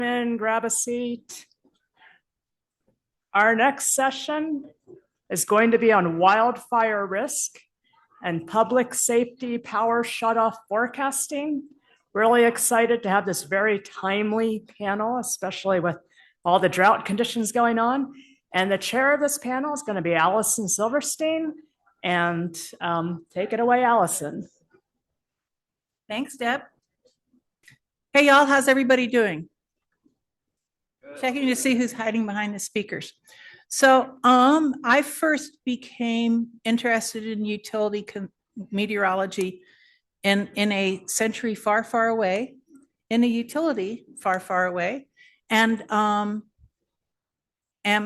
In, grab a seat. Our next session is going to be on wildfire risk and public safety power shutoff forecasting. Really excited to have this very timely panel, especially with all the drought conditions going on. And the chair of this panel is going to be Alison Silverstein. And take it away, Alison. Thanks, Deb. Hey, y'all, how's everybody doing? Checking to see who's hiding behind the speakers. So I first became interested in utility meteorology in a century far, far away, in a utility far, far away, and am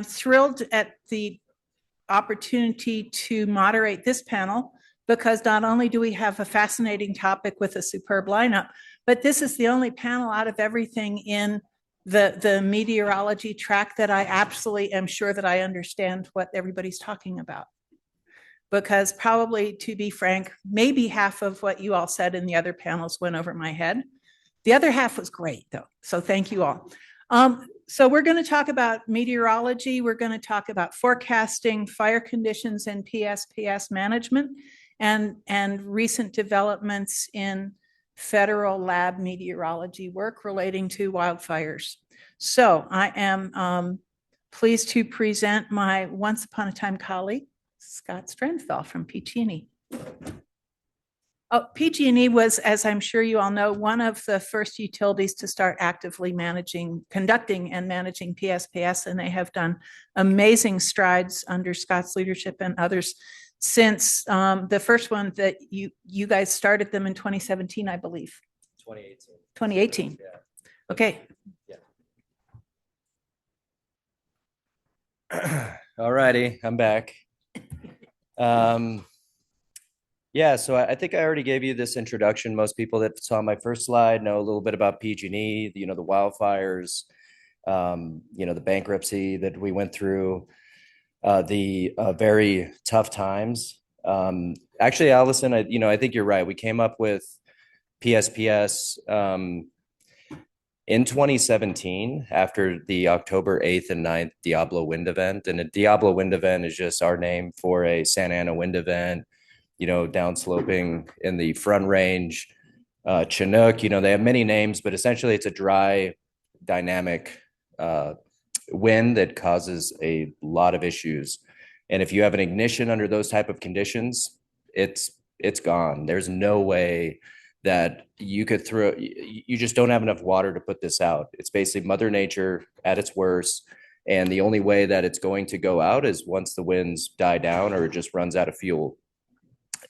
thrilled at the opportunity to moderate this panel because not only do we have a fascinating topic with a superb lineup, but this is the only panel out of everything in the meteorology track that I absolutely am sure that I understand what everybody's talking about. Because probably, to be frank, maybe half of what you all said in the other panels went over my head. The other half was great, though. So thank you all. So we're going to talk about meteorology. We're going to talk about forecasting, fire conditions, and PSPS management, and recent developments in federal lab meteorology work relating to wildfires. So I am pleased to present my once upon a time colleague, Scott Strenfel from PG&E. PG&E was, as I'm sure you all know, one of the first utilities to start actively conducting and managing PSPS, and they have done amazing strides under Scott's leadership and others since the first one that you guys started them in 2017, I believe. 2018. 2018. Yeah. Okay. Yeah. All righty, I'm back. Yeah, so I think I already gave you this introduction. Most people that saw my first slide know a little bit about PG&E, the wildfires, the bankruptcy that we went through, the very tough times. Actually, Alison, I think you're right. We came up with PSPS in 2017 after the October 8th and 9th Diablo wind event. And a Diablo wind event is just our name for a Santa Ana wind event, downsloping in the Front Range, Chinook, they have many names, but essentially it's a dry, dynamic wind that causes a lot of issues. And if you have an ignition under those type of conditions, it's gone. There's no way that you just don't have enough water to put this out. It's basically Mother Nature at its worst. And the only way that it's going to go out is once the winds die down or it just runs out of fuel.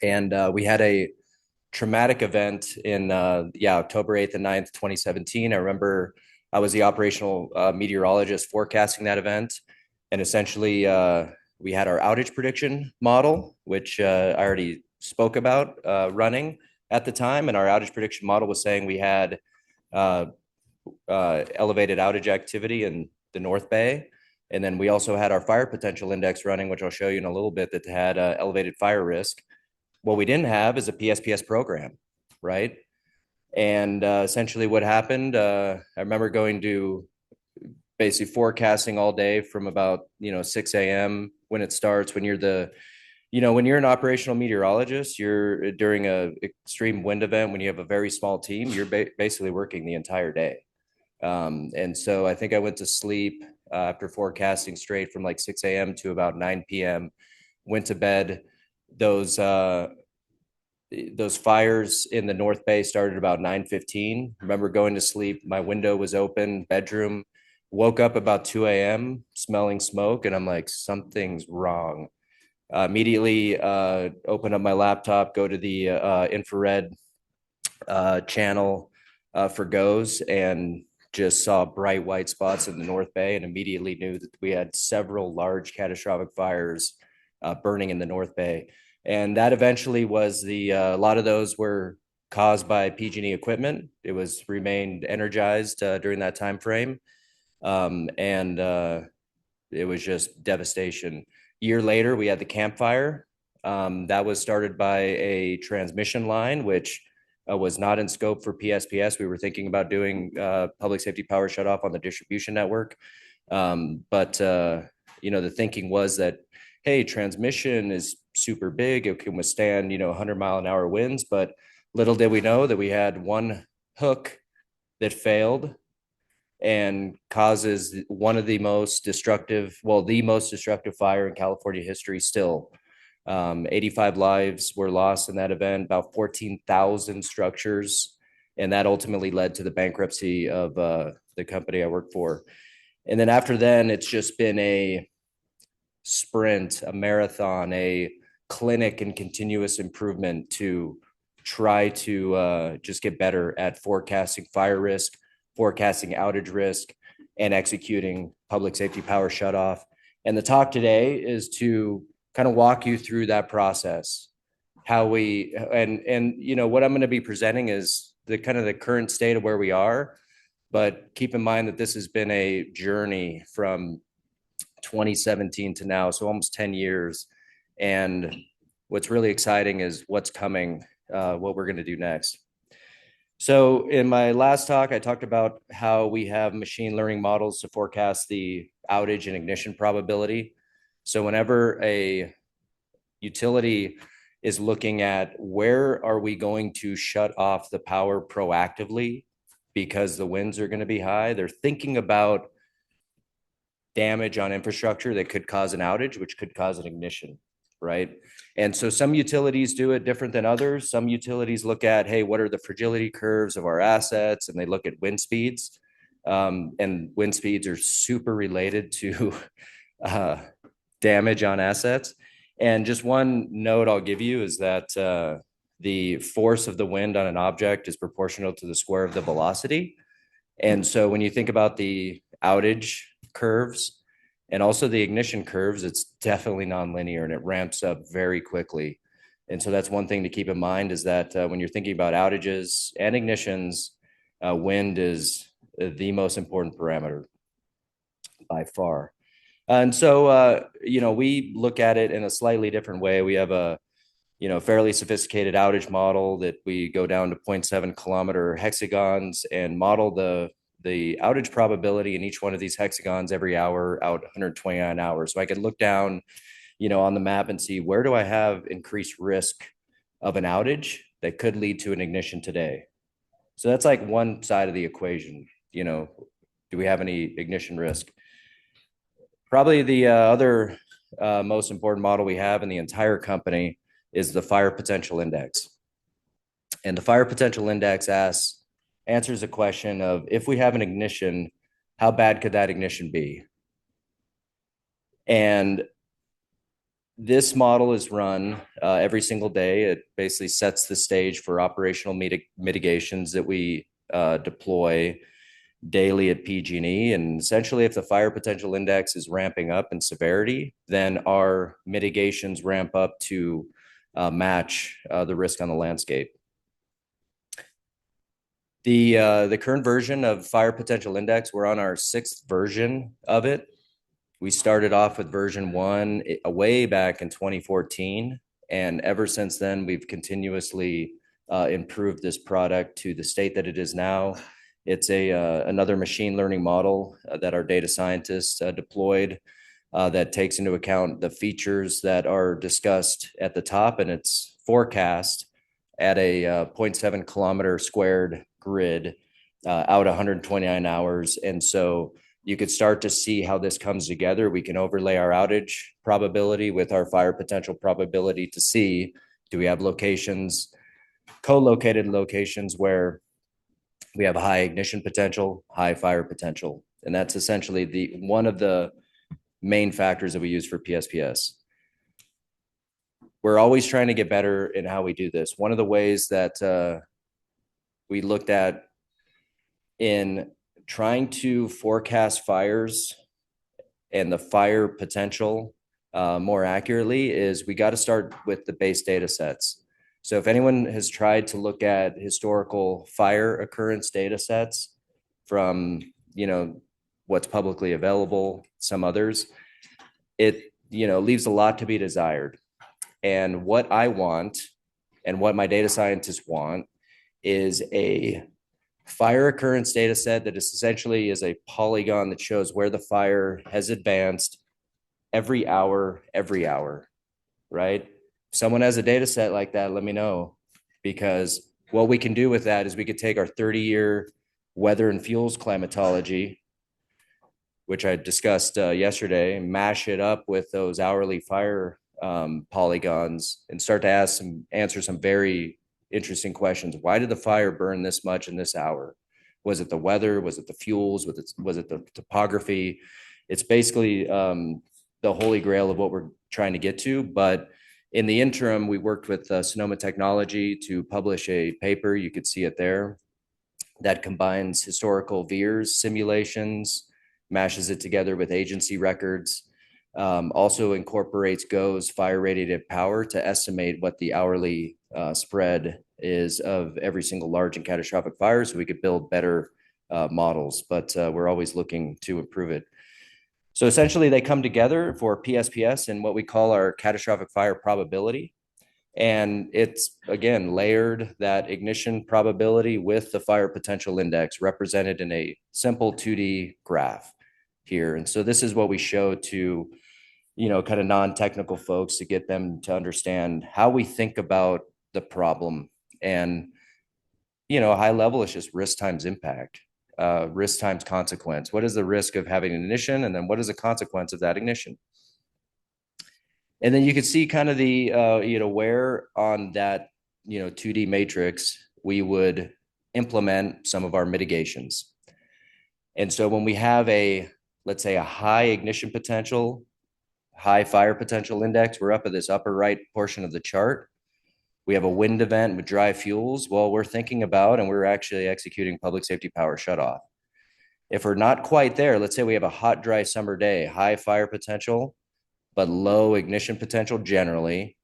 And we had a traumatic event in October 8th and 9th, 2017. I remember I was the operational meteorologist forecasting that event. And essentially we had our outage prediction model, which I already spoke about running at the time. And our outage prediction model was saying we had elevated outage activity in the North Bay. And then we also had our fire potential index running, which I'll show you in a little bit, that had elevated fire risk. What we didn't have is a PSPS program, right? And essentially what happened, I remember going to basically forecasting all day from about 6 a.m. when it starts. When you're when you're an operational meteorologist, you're during a extreme wind event, when you have a very small team, you're basically working the entire day. And so I think I went to sleep after forecasting straight from like 6 a.m. to about 9 p.m. Went to bed. Those fires in the North Bay started about 9:15. Remember going to sleep, my window was open, bedroom, woke up about 2 a.m. smelling smoke, and I'm like, something's wrong. Immediately open up my laptop, go to the infrared channel for GOES, and just saw bright white spots in the North Bay, and immediately knew that we had several large catastrophic fires burning in the North Bay. And that eventually was a lot of those were caused by PG&E equipment. It was remained energized during that time frame. And it was just devastation. A year later, we had the Camp Fire. That was started by a transmission line, which was not in scope for PSPS. We were thinking about doing public safety power shutoff on the distribution network. But the thinking was that, hey, transmission is super big. It can withstand, 100-mile-an-hour winds. But little did we know that we had one hook that failed and causes one of the most destructive fire in California history still. 85 lives were lost in that event, about 14,000 structures. And that ultimately led to the bankruptcy of the company I work for. And then after then, it's just been a sprint, a marathon, a clinic and continuous improvement to try to just get better at forecasting fire risk, forecasting outage risk, and executing public safety power shutoff. And the talk today is to kind of walk you through that process, how we, and what I'm going to be presenting is the kind of the current state of where we are, but keep in mind that this has been a journey from 2017 to now, so almost 10 years. And what's really exciting is what's coming, what we're going to do next. So in my last talk, I talked about how we have machine learning models to forecast the outage and ignition probability. So whenever a utility is looking at where are we going to shut off the power proactively because the winds are going to be high, they're thinking about damage on infrastructure that could cause an outage, which could cause an ignition, right? And so some utilities do it different than others. Some utilities look at, hey, what are the fragility curves of our assets? And they look at wind speeds. And wind speeds are super related to damage on assets. And just one note I'll give you is that the force of the wind on an object is proportional to the square of the velocity. And so when you think about the outage curves and also the ignition curves, it's definitely nonlinear and it ramps up very quickly. And so that's one thing to keep in mind is that when you're thinking about outages and ignitions, wind is the most important parameter by far. And so, we look at it in a slightly different way. We have a, fairly sophisticated outage model that we go down to 0.7 kilometer hexagons and model the outage probability in each one of these hexagons every hour out 129 hours. So I could look down, on the map and see where do I have increased risk of an outage that could lead to an ignition today. So that's like one side of the equation. Do we have any ignition risk? Probably the other most important model we have in the entire company is the fire potential index. And the fire potential index answers the question of if we have an ignition, how bad could that ignition be? And this model is run every single day. It basically sets the stage for operational mitigations that we deploy daily at PG&E. And essentially, if the fire potential index is ramping up in severity, then our mitigations ramp up to match the risk on the landscape. The current version of fire potential index, we're on our 6th version of it. We started off with version 1 way back in 2014. And ever since then, we've continuously improved this product to the state that it is now. It's another machine learning model that our data scientists deployed that takes into account the features that are discussed at the top, and it's forecast at a 0.7 kilometer squared grid out 129 hours. And so you could start to see how this comes together. We can overlay our outage probability with our fire potential probability to see, do we have locations, co-located locations where we have high ignition potential, high fire potential. And that's essentially one of the main factors that we use for PSPS. We're always trying to get better in how we do this. One of the ways that we looked at in trying to forecast fires and the fire potential more accurately is we got to start with the base data sets. So if anyone has tried to look at historical fire occurrence data sets from, what's publicly available, some others, it, leaves a lot to be desired. And what I want and what my data scientists want is a fire occurrence data set that is essentially is a polygon that shows where the fire has advanced every hour, right? If someone has a data set like that, let me know, because what we can do with that is we could take our 30-year weather and fuels climatology, which I discussed yesterday, and mash it up with those hourly fire polygons and start to answer some very interesting questions. Why did the fire burn this much in this hour? Was it the weather? Was it the fuels? Was it the topography? It's basically the holy grail of what we're trying to get to. But in the interim, we worked with Sonoma Technology to publish a paper. You could see it there, that combines historical VEERS simulations, mashes it together with agency records, also incorporates GOES fire radiative power to estimate what the hourly spread is of every single large and catastrophic fire, so we could build better models, but we're always looking to improve it. So essentially they come together for PSPS and what we call our catastrophic fire probability. And it's, again, layered that ignition probability with the fire potential index represented in a simple 2D graph here. And so this is what we show to, kind of non-technical folks to get them to understand how we think about the problem. And, high level is just risk times impact, risk times consequence. What is the risk of having an ignition? And then what is the consequence of that ignition? And then you can see kind of the, where on that, 2D matrix, we would implement some of our mitigations. And so when we have let's say a high ignition potential, high fire potential index, we're up at this upper right portion of the chart. We have a wind event with dry fuels. Well, we're thinking about, and we're actually executing public safety power shutoff. If we're not quite there, let's say we have a hot, dry summer day, high fire potential, but low ignition potential generally.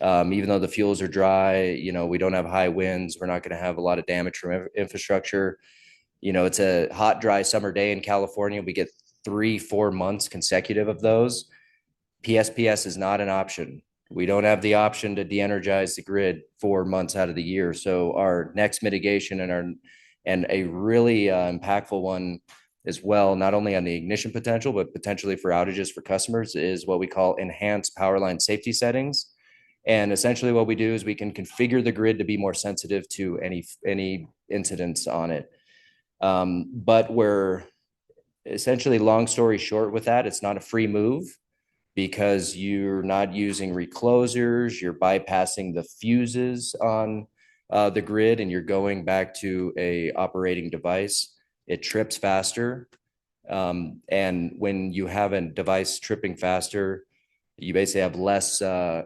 Even though the fuels are dry, we don't have high winds. We're not going to have a lot of damage from infrastructure. It's a hot, dry summer day in California. We get 3-4 months consecutive of those. PSPS is not an option. We don't have the option to de-energize the grid 4 months out of the year. So our next mitigation and a really impactful one as well, not only on the ignition potential, but potentially for outages for customers, is what we call enhanced power line safety settings. And essentially what we do is we can configure the grid to be more sensitive to any incidents on it. But we're essentially, long story short with that, it's not a free move because you're not using reclosers, you're bypassing the fuses on the grid, and you're going back to a operating device. It trips faster. And when you have a device tripping faster, you basically have less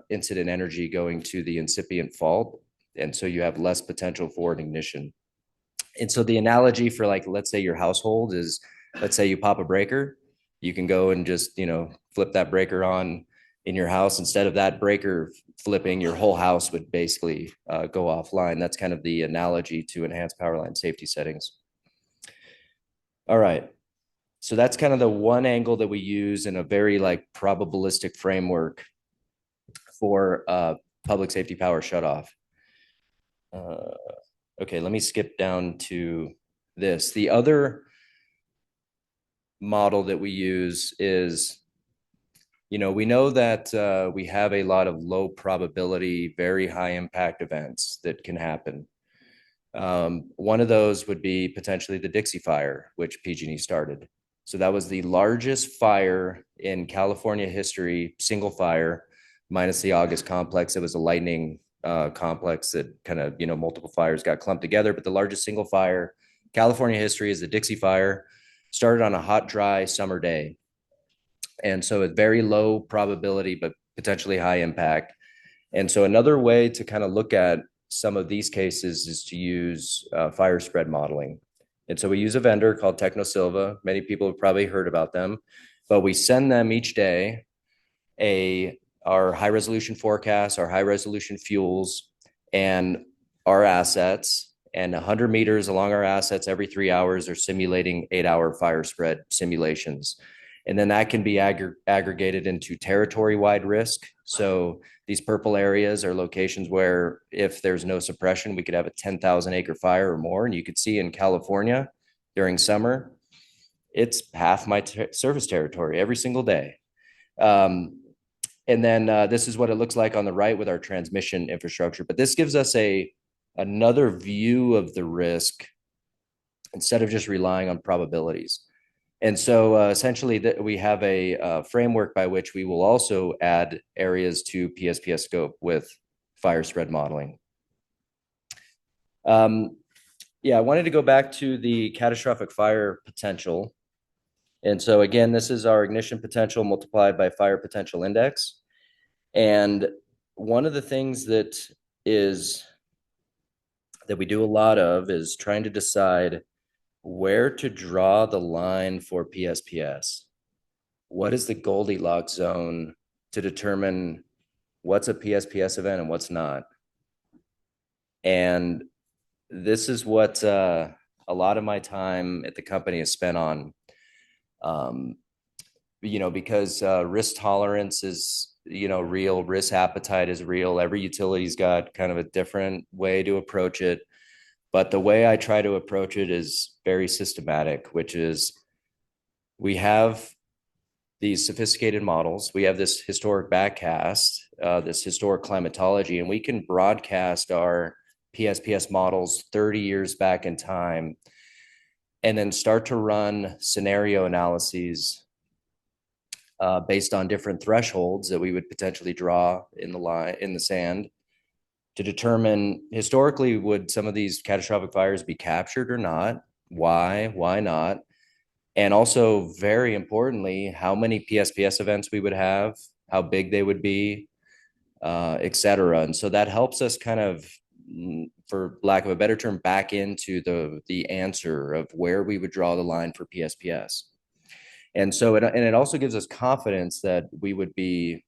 incident energy going to the incipient fault. And so you have less potential for an ignition. And so the analogy for, like, let's say your household is, let's say you pop a breaker, you can go and just, flip that breaker on in your house. Instead of that breaker flipping, your whole house would basically go offline. That's kind of the analogy to enhanced power line safety settings. All right. So that's kind of the one angle that we use in a very probabilistic framework for public safety power shutoff. Okay, let me skip down to this. The other model that we use is, we know that we have a lot of low probability, very high impact events that can happen. One of those would be potentially the Dixie Fire, which PG&E started. So that was the largest fire in California history, single fire, minus the August complex. It was a lightning complex that kind of, multiple fires got clumped together, but the largest single fire, California history, is the Dixie Fire. Started on a hot, dry summer day. And so it's very low probability, but potentially high impact. And so another way to kind of look at some of these cases is to use fire spread modeling. And so we use a vendor called TechnoSilva. Many people have probably heard about them, but we send them each day our high resolution forecasts, our high resolution fuels, and our assets. And 100 meters along our assets every 3 hours are simulating 8-hour fire spread simulations. And then that can be aggregated into territory-wide risk. So these purple areas are locations where if there's no suppression, we could have a 10,000 acre fire or more. And you could see in California during summer, it's half my service territory every single day. And then this is what it looks like on the right with our transmission infrastructure. But this gives us another view of the risk instead of just relying on probabilities. And so essentially we have a framework by which we will also add areas to PSPS scope with fire spread modeling. Yeah, I wanted to go back to the catastrophic fire potential. And so again, this is our ignition potential multiplied by fire potential index. And one of the things that we do a lot of is trying to decide where to draw the line for PSPS. What is the Goldilocks zone to determine what's a PSPS event and what's not? And this is what a lot of my time at the company is spent on, because risk tolerance is, real, risk appetite is real. Every utility's got kind of a different way to approach it. But the way I try to approach it is very systematic, which is we have these sophisticated models. We have this historic backcast, this historic climatology, and we can broadcast our PSPS models 30 years back in time and then start to run scenario analyses based on different thresholds that we would potentially draw in the sand to determine historically, would some of these catastrophic fires be captured or not? Why not? And also, very importantly, how many PSPS events we would have, how big they would be, et cetera. And so that helps us kind of, for lack of a better term, back into the answer of where we would draw the line for PSPS. And so it also gives us confidence that we would be,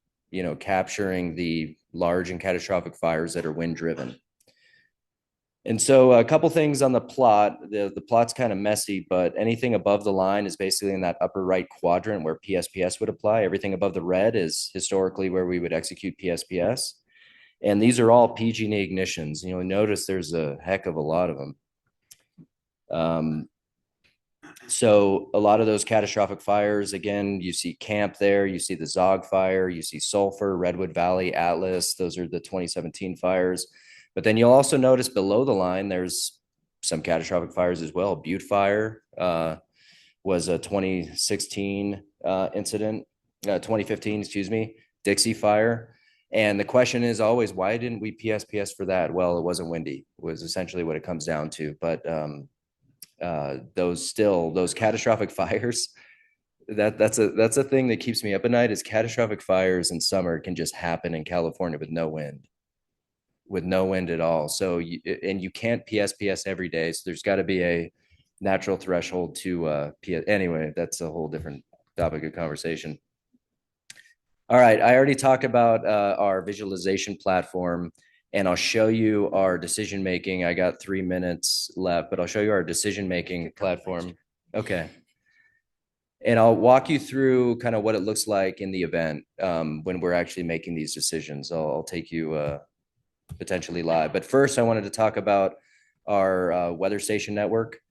capturing the large and catastrophic fires that are wind driven. And so a couple things on the plot. The plot's kind of messy, but anything above the line is basically in that upper right quadrant where PSPS would apply. Everything above the red is historically where we would execute PSPS. And these are all PG&E ignitions. Notice there's a heck of a lot of them. So a lot of those catastrophic fires, again, you see Camp there, you see the Zog fire, you see Sulphur, Redwood Valley, Atlas. Those are the 2017 fires. But then you'll also notice below the line, there's some catastrophic fires as well. Butte Fire was a 2016 incident, 2015, excuse me, Dixie Fire. And the question is always, why didn't we PSPS for that? Well, it wasn't windy, was essentially what it comes down to. But those catastrophic fires, that's a thing that keeps me up at night, is catastrophic fires in summer can just happen in California with no wind at all. So you can't PSPS every day. So there's got to be a natural threshold to anyway, that's a whole different topic of conversation. All right, I already talked about our visualization platform, and I'll show you our decision-making. I got 3 minutes left, but I'll show you our decision-making platform. Okay. And I'll walk you through kind of what it looks like in the event when we're actually making these decisions. I'll take you potentially live. But first, I wanted to talk about our weather station network.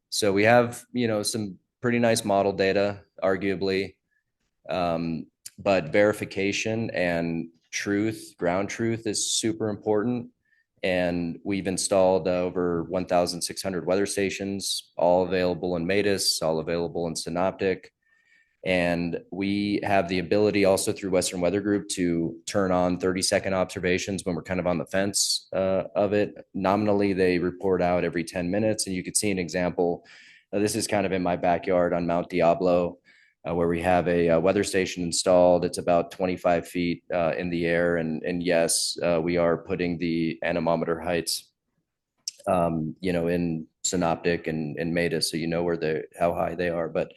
So we have, some pretty nice model data, arguably, but verification and ground truth is super important. And we've installed over 1,600 weather stations, all available in Metis, all available in Synoptic. And we have the ability also through Western Weather Group to turn on 30-second observations when we're kind of on the fence of it. Nominally, they report out every 10 minutes. And you could see an example. This is kind of in my backyard on Mount Diablo, where we have a weather station installed. It's about 25 feet in the air. And yes, we are putting the anemometer heights, in Synoptic and Metis, so you know how high they are. But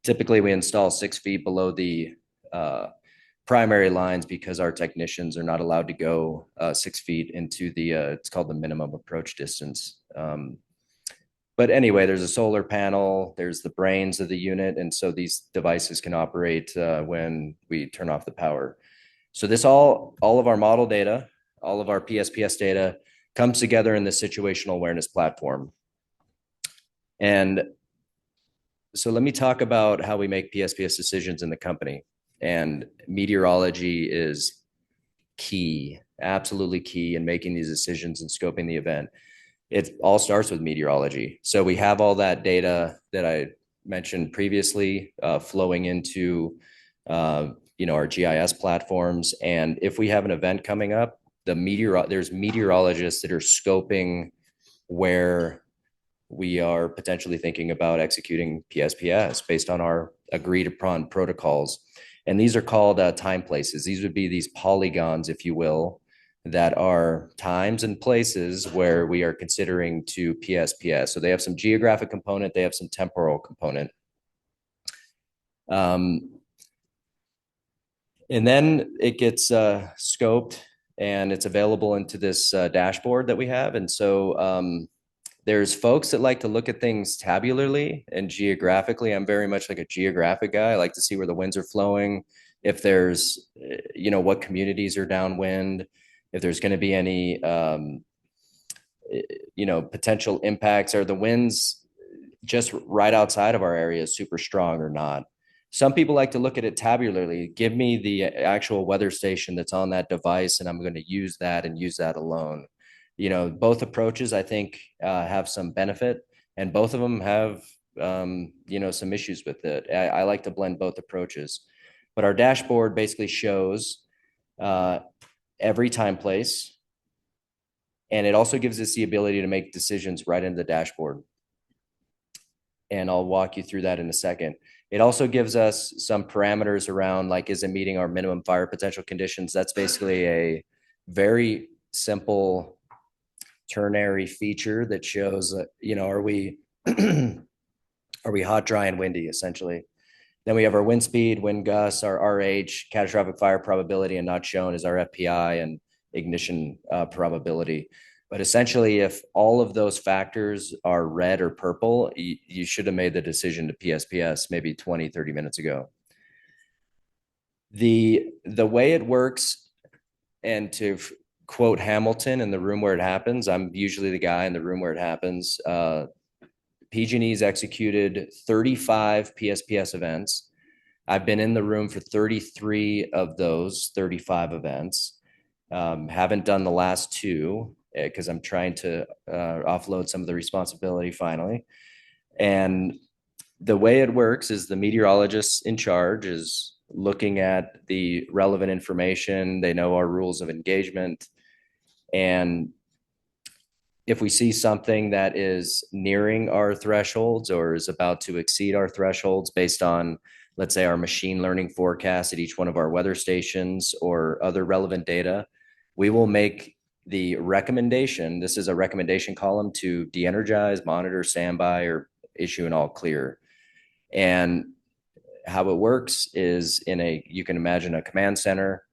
typically we install 6 feet below the primary lines because our technicians are not allowed to go 6 feet into it's called the minimum approach distance. But anyway, there's a solar panel, there's the brains of the unit. And so these devices can operate when we turn off the power. So this all of our model data, all of our PSPS data comes together in this situational awareness platform. And so let me talk about how we make PSPS decisions in the company. And meteorology is key, absolutely key in making these decisions and scoping the event. It all starts with meteorology. So we have all that data that I mentioned previously flowing into our GIS platforms. And if we have an event coming up, there's meteorologists that are scoping where we are potentially thinking about executing PSPS based on our agreed upon protocols. And these are called time places. These would be these polygons, if you will, that are times and places where we are considering to PSPS. So they have some geographic component, they have some temporal component. And then it gets scoped and it's available into this dashboard that we have. And so there's folks that like to look at things tabularly and geographically. I'm very much like a geographic guy. I like to see where the winds are flowing, if there's, what communities are downwind, if there's going to be any, potential impacts. Are the winds just right outside of our area super strong or not? Some people like to look at it tabularly. Give me the actual weather station that's on that device, and I'm going to use that and use that alone. Both approaches, I think, have some benefit, and both of them have, some issues with it. I like to blend both approaches. But our dashboard basically shows every time place, and it also gives us the ability to make decisions right into the dashboard. And I'll walk you through that in a second. It also gives us some parameters around, like, is it meeting our minimum fire potential conditions? That's basically a very simple ternary feature that shows, are we hot, dry, and windy, essentially. Then we have our wind speed, wind gusts, our RH, catastrophic fire probability, and not shown is our FPI and ignition probability. But essentially, if all of those factors are red or purple, you should have made the decision to PSPS maybe 20, 30 minutes ago. The way it works, and to quote Hamilton, in the room where it happens, I'm usually the guy in the room where it happens. PG&E's executed 35 PSPS events. I've been in the room for 33 of those 35 events. Haven't done the last two because I'm trying to offload some of the responsibility finally. And the way it works is the meteorologist in charge is looking at the relevant information. They know our rules of engagement. And if we see something that is nearing our thresholds or is about to exceed our thresholds based on, let's say, our machine learning forecast at each one of our weather stations or other relevant data, we will make the recommendation. This is a recommendation column to de-energize, monitor, standby, or issue an all clear. And how it works is you can imagine a command center.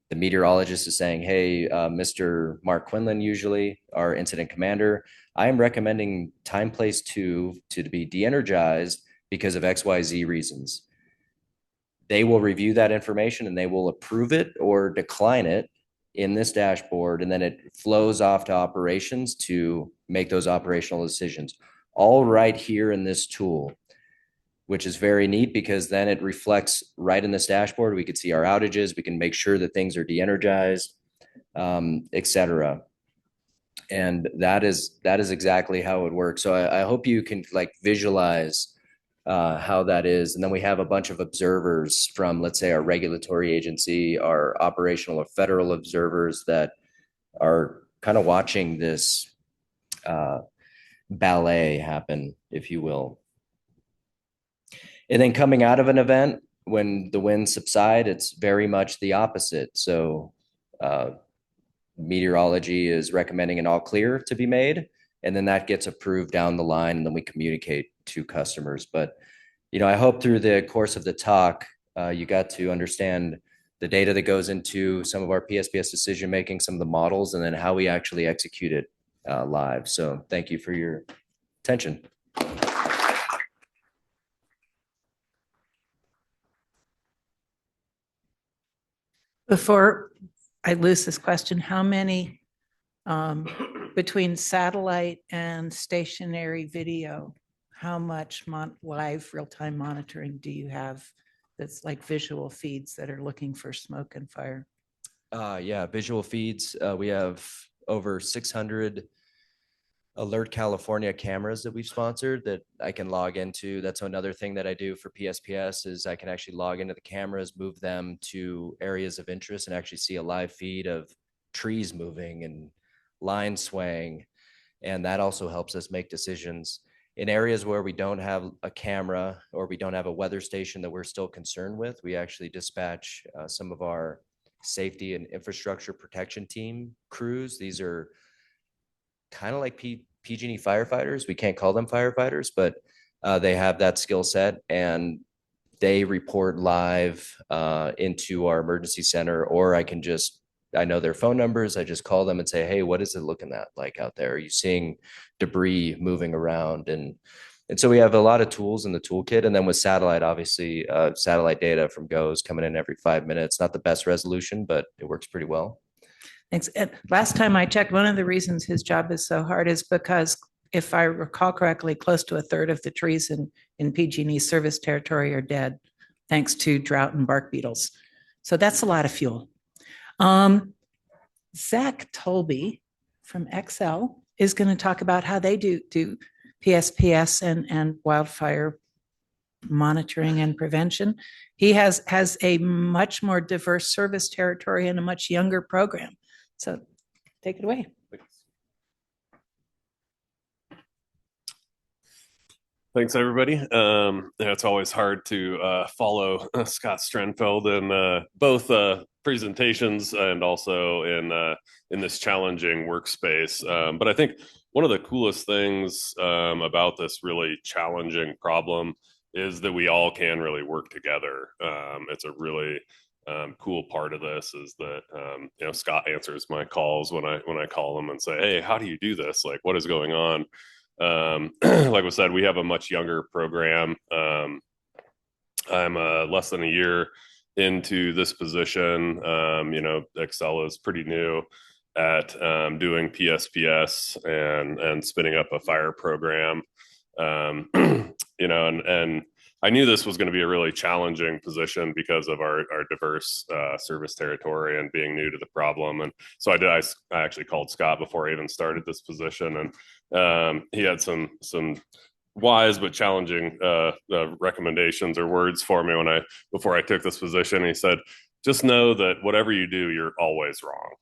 The meteorologist is saying, hey, Mr. Mark Quinlan, usually our incident commander, I am recommending time place 2 to be de-energized because of XYZ reasons. They will review that information and they will approve it or decline it in this dashboard. And then it flows off to operations to make those operational decisions, all right here in this tool, which is very neat because then it reflects right in this dashboard. We could see our outages. We can make sure that things are de-energized, et cetera. And that is exactly how it works. So I hope you can visualize how that is. And then we have a bunch of observers from, let's say, our regulatory agency, our operational or federal observers that are kind of watching this ballet happen, if you will. And then coming out of an event, when the winds subside, it's very much the opposite. So meteorology is recommending an all clear to be made, and then that gets approved down the line, and then we communicate to customers. But, I hope through the course of the talk, you got to understand the data that goes into some of our PSPS decision-making, some of the models, and then how we actually execute it live. So thank you for your attention. Before I lose this question, how many between satellite and stationary video, how much live real-time monitoring do you have that's like visual feeds that are looking for smoke and fire? Yeah, visual feeds. We have over 600 Alert California cameras that we've sponsored that I can log into. That's another thing that I do for PSPS is I can actually log into the cameras, move them to areas of interest and actually see a live feed of trees moving and line swaying. And that also helps us make decisions in areas where we don't have a camera or we don't have a weather station that we're still concerned with. We actually dispatch some of our safety and infrastructure protection team crews. These are kind of like PG&E firefighters. We can't call them firefighters, but they have that skill set and they report live into our emergency center, or I know their phone numbers. I just call them and say, hey, what is it looking like out there? Are you seeing debris moving around? And so we have a lot of tools in the toolkit. And then with satellite, obviously, satellite data from GOES coming in every 5 minutes. Not the best resolution, but it works pretty well. Thanks. And last time I checked, one of the reasons his job is so hard is because, if I recall correctly, close to a third of the trees in PG&E service territory are dead, thanks to drought and bark beetles. So that's a lot of fuel. Zach Tolby from Xcel is going to talk about how they do PSPS and wildfire monitoring and prevention. He has a much more diverse service territory and a much younger program. So take it away. Thanks, everybody. It's always hard to follow Scott Strenfel in both presentations and also in this challenging workspace. But I think one of the coolest things about this really challenging problem is that we all can really work together. It's a really cool part of this is that Scott answers my calls when I call him and say, hey, how do you do this? Like, what is going on? Like I said, we have a much younger program. I'm less than a year into this position. Xcel is pretty new at doing PSPS and spinning up a fire program. And I knew this was going to be a really challenging position because of our diverse service territory and being new to the problem. And so I actually called Scott before I even started this position, and he had some wise but challenging recommendations or words for me before I took this position. He said, just know that whatever you do, you're always wrong.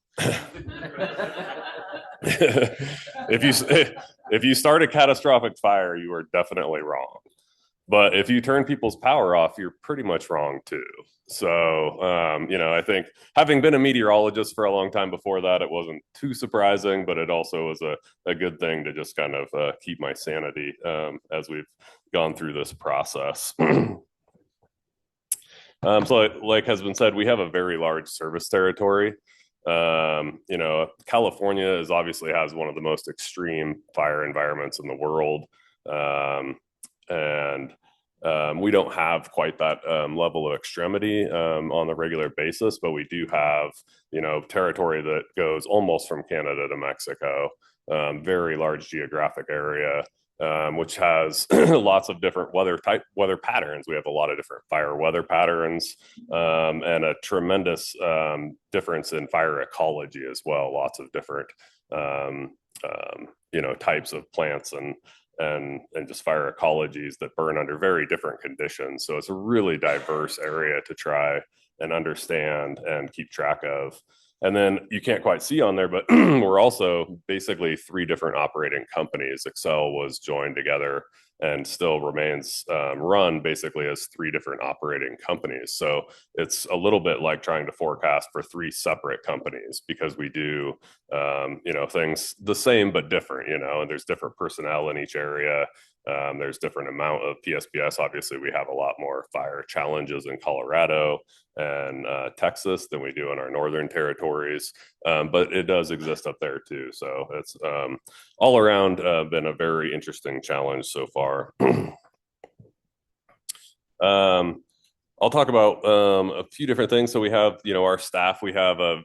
If you start a catastrophic fire, you are definitely wrong. But if you turn people's power off, you're pretty much wrong too. So, I think having been a meteorologist for a long time before that, it wasn't too surprising, but it also was a good thing to just kind of keep my sanity as we've gone through this process. So like has been said, we have a very large service territory. California obviously has one of the most extreme fire environments in the world. And we don't have quite that level of extremity on a regular basis, but we do have, territory that goes almost from Canada to Mexico, very large geographic area, which has lots of different weather patterns. We have a lot of different fire weather patterns and a tremendous difference in fire ecology as well. Lots of different, types of plants and just fire ecologies that burn under very different conditions. So it's a really diverse area to try and understand and keep track of. And then you can't quite see on there, but we're also basically 3 different operating companies. Xcel was joined together and still remains run basically as 3 different operating companies. So it's a little bit like trying to forecast for 3 separate companies because we do, things the same but different, and there's different personnel in each area. There's different amount of PSPS. Obviously, we have a lot more fire challenges in Colorado and Texas than we do in our northern territories, but it does exist up there too. So it's all around been a very interesting challenge so far. I'll talk about a few different things. So we have, our staff. We have a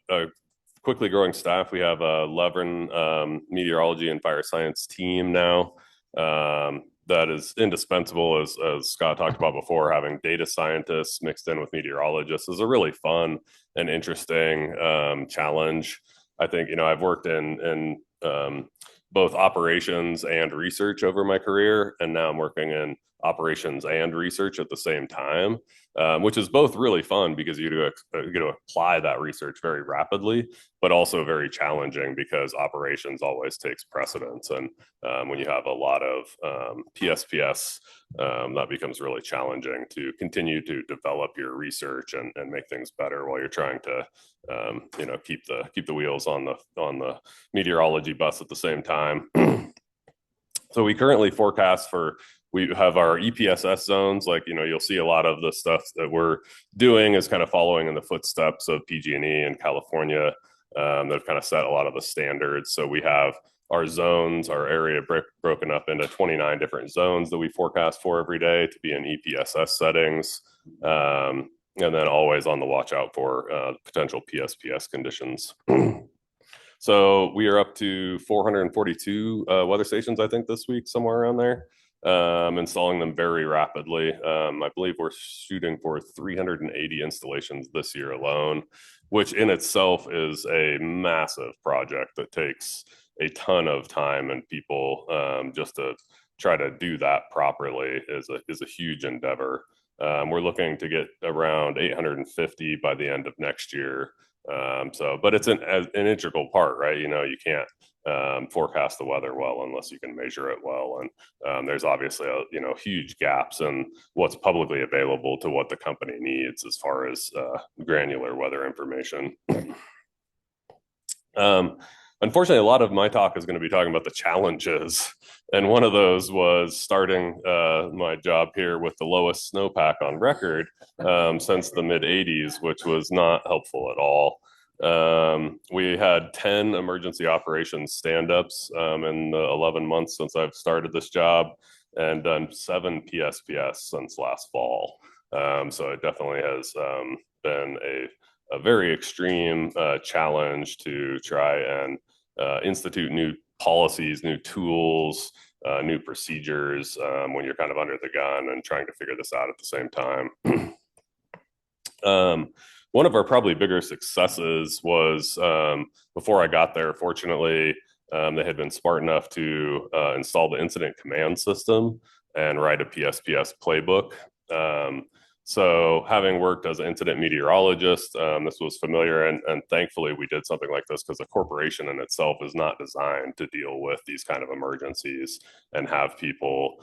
quickly growing staff. We have a 11 meteorology and fire science team now. That is indispensable, as Scott talked about before. Having data scientists mixed in with meteorologists is a really fun and interesting challenge. I think, I've worked in both operations and research over my career, and now I'm working in operations and research at the same time, which is both really fun because you get to apply that research very rapidly, but also very challenging because operations always takes precedence. And when you have a lot of PSPS, that becomes really challenging to continue to develop your research and make things better while you're trying to keep the wheels on the meteorology bus at the same time. So we currently forecast we have our EPSS zones. Like, you'll see a lot of the stuff that we're doing is kind of following in the footsteps of PG&E in California. They've kind of set a lot of the standards. So we have our zones, our area broken up into 29 different zones that we forecast for every day to be in EPSS settings. And then always on the watch out for potential PSPS conditions. So we are up to 442 weather stations, I think, this week, somewhere around there. Installing them very rapidly. I believe we're shooting for 380 installations this year alone, which in itself is a massive project that takes a ton of time and people. Just to try to do that properly is a huge endeavor. We're looking to get around 850 by the end of next year. But it's an integral part, right? You can't forecast the weather well unless you can measure it well. And there's obviously huge gaps in what's publicly available to what the company needs as far as granular weather information. Unfortunately, a lot of my talk is going to be talking about the challenges. And one of those was starting my job here with the lowest snowpack on record since the mid 80s, which was not helpful at all. We had 10 emergency operations stand-ups in the 11 months since I've started this job, and done 7 PSPS since last fall. So it definitely has been a very extreme challenge to try and institute new policies, new tools, new procedures when you're kind of under the gun and trying to figure this out at the same time. One of our probably bigger successes was before I got there, fortunately, they had been smart enough to install the incident command system and write a PSPS playbook. So having worked as an incident meteorologist, this was familiar, and thankfully we did something like this because a corporation in itself is not designed to deal with these kind of emergencies and have people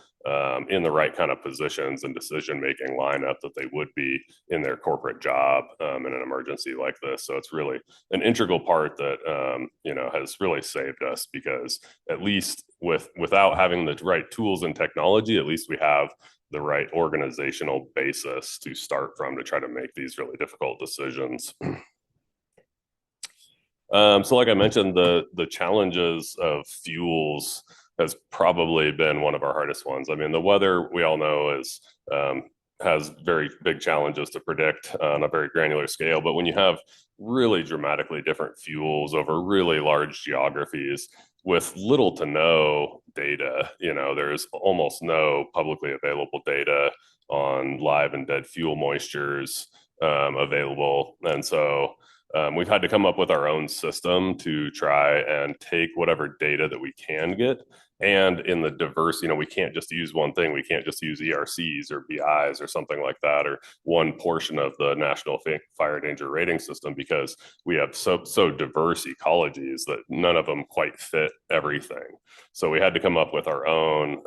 in the right kind of positions and decision-making lineup that they would be in their corporate job in an emergency like this. So it's really an integral part that has really saved us, because at least without having the right tools and technology, at least we have the right organizational basis to start from to try to make these really difficult decisions. So like I mentioned, the challenges of fuels has probably been one of our hardest ones. I mean, the weather, we all know, has very big challenges to predict on a very granular scale. But when you have really dramatically different fuels over really large geographies with little to no data, there's almost no publicly available data on live and dead fuel moistures available. And so we've had to come up with our own system to try and take whatever data that we can get. And in the diverse, we can't just use one thing. We can't just use ERCs or BIs or something like that, or one portion of the National Fire Danger Rating System, because we have so diverse ecologies that none of them quite fit everything. So we had to come up with our own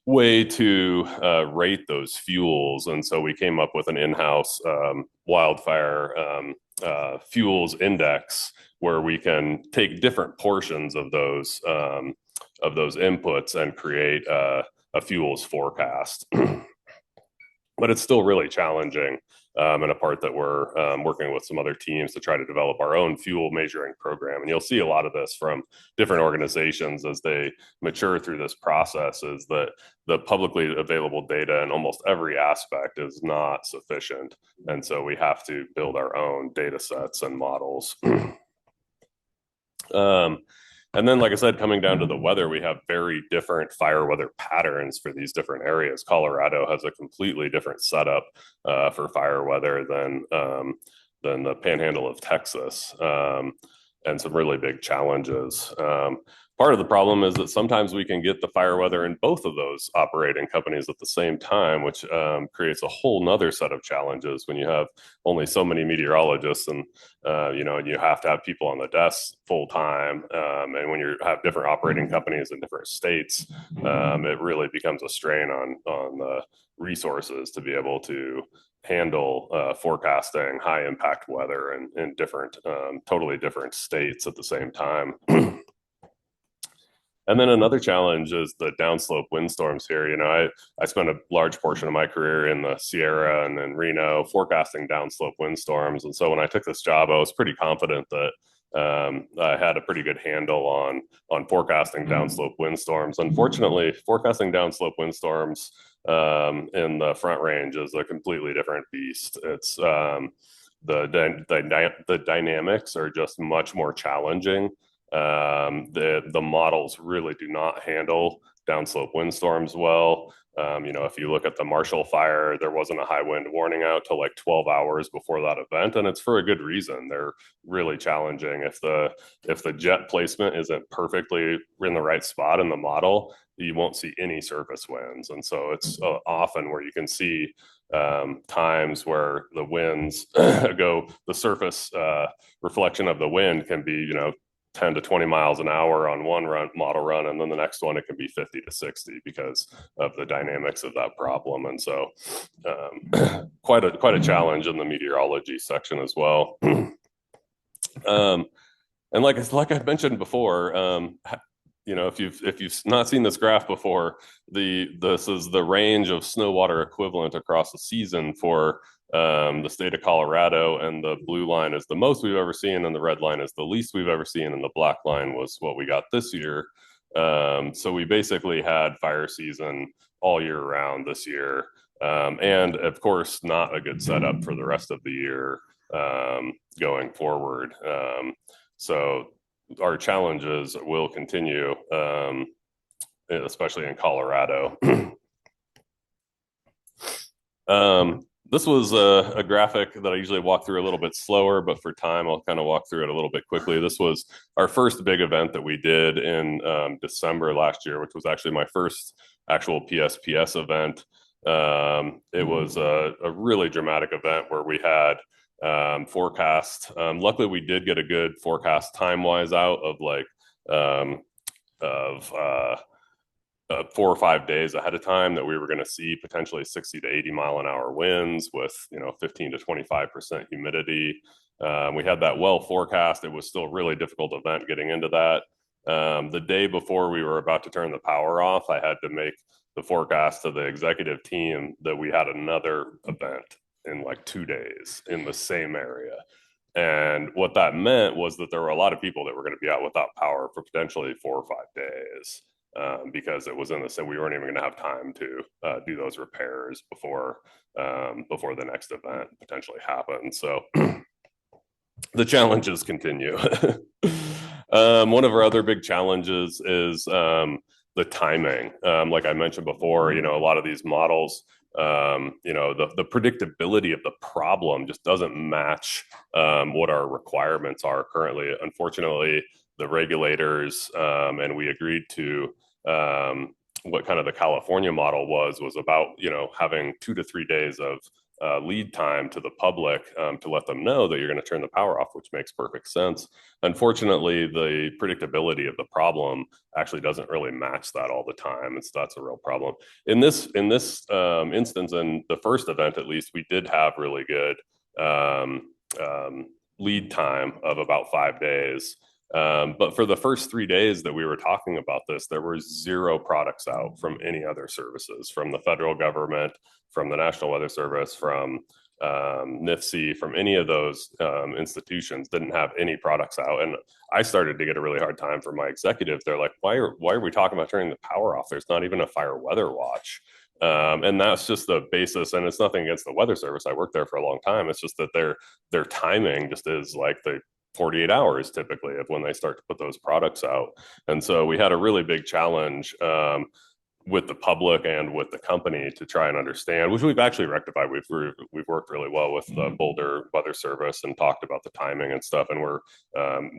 way to rate those fuels. And so we came up with an in-house wildfire fuels index, where we can take different portions of those inputs and create a fuels forecast. But it's still really challenging and a part that we're working with some other teams to try to develop our own fuel measuring program. And you'll see a lot of this from different organizations as they mature through this process, is that the publicly available data in almost every aspect is not sufficient. And so we have to build our own data sets and models. And then, like I said, coming down to the weather, we have very different fire weather patterns for these different areas. Colorado has a completely different setup for fire weather than the panhandle of Texas, and some really big challenges. Part of the problem is that sometimes we can get the fire weather in both of those operating companies at the same time, which creates a whole nother set of challenges when you have only so many meteorologists, and you have to have people on the desk full time. And when you have different operating companies in different states, it really becomes a strain on the resources to be able to handle forecasting high impact weather in different, totally different states at the same time. And then another challenge is the downslope windstorms here. I spent a large portion of my career in the Sierra and in Reno forecasting downslope windstorms. And so when I took this job, I was pretty confident that I had a pretty good handle on forecasting downslope windstorms. Unfortunately, forecasting downslope windstorms in the Front Range is a completely different beast. It's the dynamics are just much more challenging. The models really do not handle downslope windstorms well. If you look at the Marshall Fire, there wasn't a high wind warning out till like 12 hours before that event, and it's for a good reason. They're really challenging. If the jet placement isn't perfectly in the right spot in the model, you won't see any surface winds, and so it's often where you can see times where the winds the surface reflection of the wind can be 10 to 20 miles an hour on one model run, and then the next one it can be 50 to 60 because of the dynamics of that problem. And so quite a challenge in the meteorology section as well. And like I mentioned before, if you've not seen this graph before, this is the range of snow water equivalent across the season for the state of Colorado, and the blue line is the most we've ever seen, and the red line is the least we've ever seen, and the black line was what we got this year. So we basically had fire season all year round this year, and of course not a good setup for the rest of the year going forward. So our challenges will continue, especially in Colorado. This was a graphic that I usually walk through a little bit slower, but for time, I'll kind of walk through it a little bit quickly. This was our first big event that we did in December last year, which was actually my first actual PSPS event. It was a really dramatic event where we had forecast. Luckily, we did get a good forecast time-wise out of 4 or 5 days ahead of time that we were going to see potentially 60 to 80 mile an hour winds with 15 to 25% humidity. We had that well forecast. It was still a really difficult event getting into that. The day before we were about to turn the power off, I had to make the forecast to the executive team that we had another event in like 2 days in the same area. And what that meant was that there were a lot of people that were going to be out without power for potentially 4 or 5 days. Because it was we weren't even going to have time to do those repairs before the next event potentially happened. So the challenges continue. One of our other big challenges is the timing. Like I mentioned before, a lot of these models, the predictability of the problem just doesn't match what our requirements are currently. Unfortunately, the regulators, and we agreed to what kind of the California model was about, having 2 to 3 days of lead time to the public to let them know that you're going to turn the power off, which makes perfect sense. Unfortunately, the predictability of the problem actually doesn't really match that all the time. That's a real problem. In this instance, in the first event, at least, we did have really good lead time of about 5 days. But for the first 3 days that we were talking about this, there were 0 products out from any other services, from the federal government, from the National Weather Service, from NIFC, from any of those institutions didn't have any products out. And I started to get a really hard time from my executives. They're like, why are we talking about turning the power off? There's not even a fire weather watch. And that's just the basis. And it's nothing against the weather service. I worked there for a long time. It's just that their timing just is like the 48 hours typically of when they start to put those products out. And so we had a really big challenge with the public and with the company to try and understand, which we've actually rectified. We've worked really well with the Boulder Weather Service and talked about the timing and stuff. And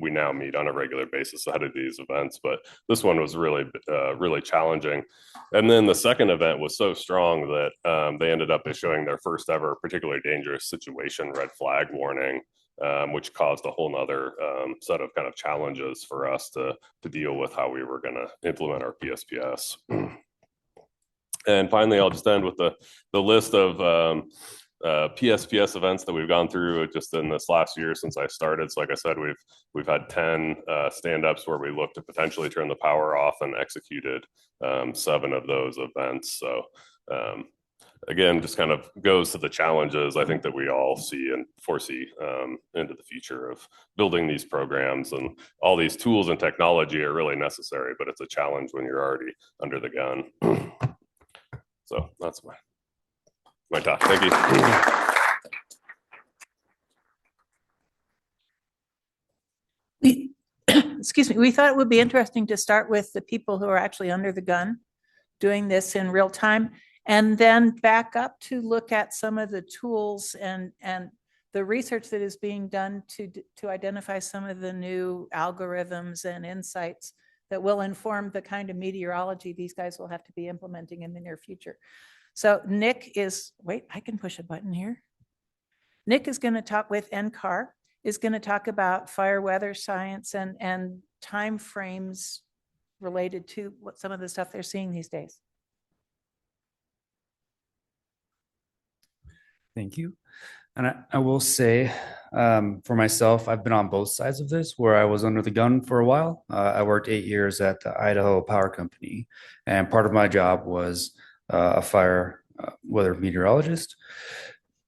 we now meet on a regular basis ahead of these events. But this one was really challenging. And then the second event was so strong that they ended up issuing their first ever particularly dangerous situation red flag warning, which caused a whole nother set of kind of challenges for us to deal with how we were going to implement our PSPS. And finally, I'll just end with the list of PSPS events that we've gone through just in this last year since I started. So like I said, we've had 10 stand-ups where we looked to potentially turn the power off and executed 7 of those events. So again, just kind of goes to the challenges I think that we all see and foresee into the future of building these programs. And all these tools and technology are really necessary, but it's a challenge when you're already under the gun. So that's my talk. Thank you. Excuse me, we thought it would be interesting to start with the people who are actually under the gun doing this in real time, and then back up to look at some of the tools and the research that is being done to identify some of the new algorithms and insights that will inform the kind of meteorology these guys will have to be implementing in the near future. So Nick is, wait, I can push a button here. Nick is going to talk with NCAR, is going to talk about fire weather science and time frames related to what some of the stuff they're seeing these days. Thank you. And I will say, for myself, I've been on both sides of this, where I was under the gun for a while. I worked 8 years at the Idaho Power Company, and part of my job was a fire weather meteorologist,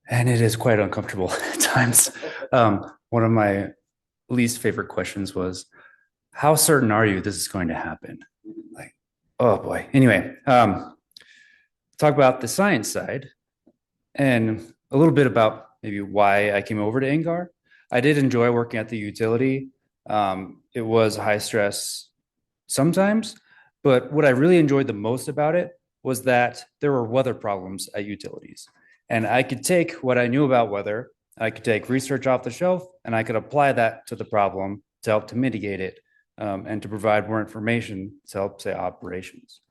and it is quite uncomfortable at times. One of my least favorite questions was, how certain are you this is going to happen? Like, oh boy. Anyway, talk about the science side and a little bit about maybe why I came over to NCAR. I did enjoy working at the utility. It was high stress sometimes, but what I really enjoyed the most about it was that there were weather problems at utilities. And I could take what I knew about weather, I could take research off the shelf, and I could apply that to the problem to help to mitigate it and to provide more information to help, say, operations.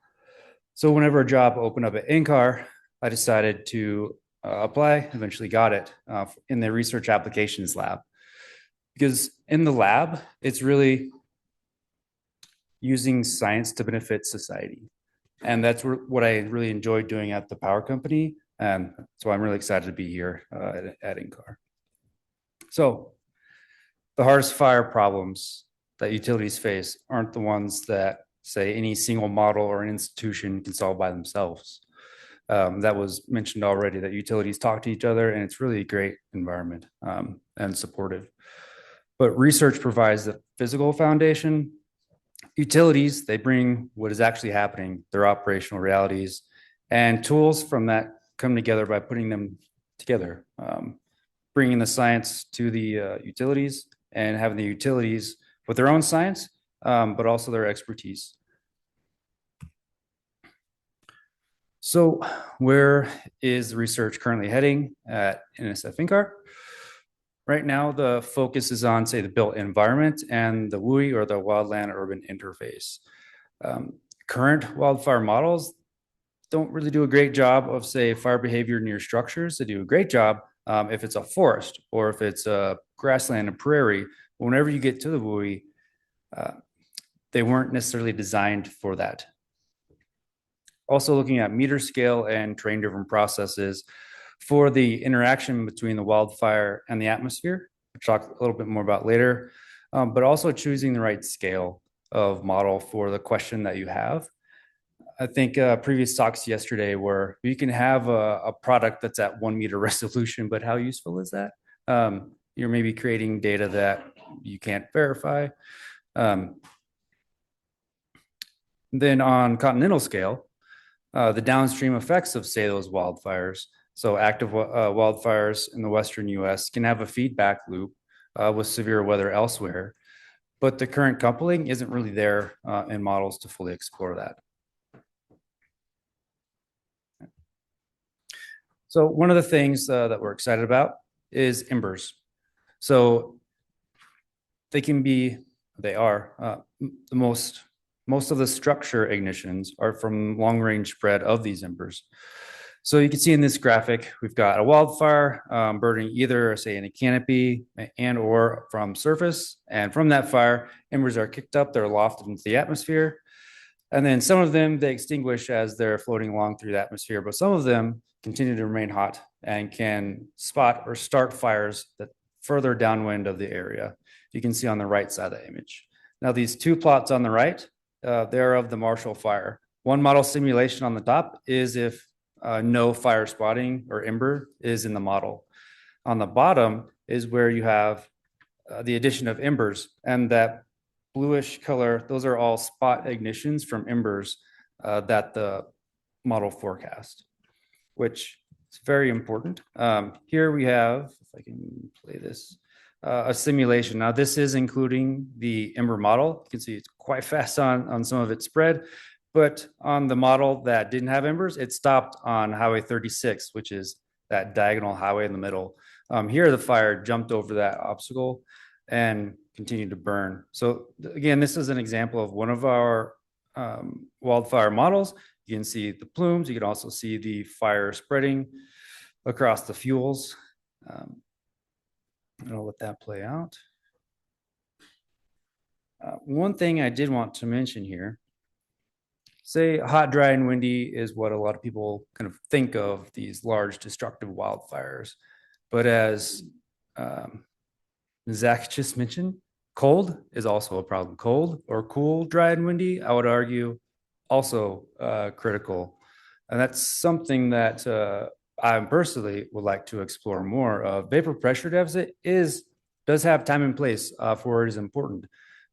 So whenever a job opened up at NCAR, I decided to apply, eventually got it in the research applications lab. Because in the lab, it's really using science to benefit society. And that's what I really enjoyed doing at the power company. And so I'm really excited to be here at NCAR. So the hardest fire problems that utilities face aren't the ones that, say, any single model or an institution can solve by themselves. That was mentioned already, that utilities talk to each other, and it's really a great environment and supportive. But research provides the physical foundation. Utilities, they bring what is actually happening, their operational realities, and tools from that come together by putting them together, bringing the science to the utilities and having the utilities with their own science, but also their expertise. So where is the research currently heading at NSF NCAR? Right now, the focus is on, say, the built environment and the WUI, or the wildland-urban interface. Current wildfire models don't really do a great job of, say, fire behavior near structures. They do a great job if it's a forest or if it's a grassland and prairie. Whenever you get to the WUI, they weren't necessarily designed for that. Also looking at meter scale and terrain-driven processes for the interaction between the wildfire and the atmosphere, which I'll talk a little bit more about later, but also choosing the right scale of model for the question that you have. I think previous talks yesterday were you can have a product that's at 1 meter resolution, but how useful is that? You're maybe creating data that you can't verify. Then on continental scale, the downstream effects of, say, those wildfires. So active wildfires in the Western US can have a feedback loop with severe weather elsewhere, but the current coupling isn't really there in models to fully explore that. So one of the things that we're excited about is embers. So they are most of the structure ignitions are from long range spread of these embers. So you can see in this graphic, we've got a wildfire burning either, say, in a canopy and or from surface. And from that fire, embers are kicked up, they're lofted into the atmosphere. And then some of them, they extinguish as they're floating along through the atmosphere, but some of them continue to remain hot and can spot or start fires that further downwind of the area. You can see on the right side of the image. Now, these two plots on the right, they're of the Marshall Fire. One model simulation on the top is if no fire spotting or ember is in the model. On the bottom is where you have the addition of embers, and that bluish color, those are all spot ignitions from embers that the model forecast, which is very important. Here we have, if I can play this, a simulation. Now, this is including the ember model. You can see it's quite fast on some of its spread, but on the model that didn't have embers, it stopped on Highway 36, which is that diagonal highway in the middle. Here, the fire jumped over that obstacle and continued to burn. So again, this is an example of one of our wildfire models. You can see the plumes. You can also see the fire spreading across the fuels. I'll let that play out. One thing I did want to mention here, say hot, dry, and windy is what a lot of people kind of think of these large destructive wildfires. But as Zach just mentioned, cold is also a problem. Cold or cool, dry, and windy, I would argue, also critical. And that's something that I personally would like to explore more. Vapor pressure deficit does have time and place for it is important,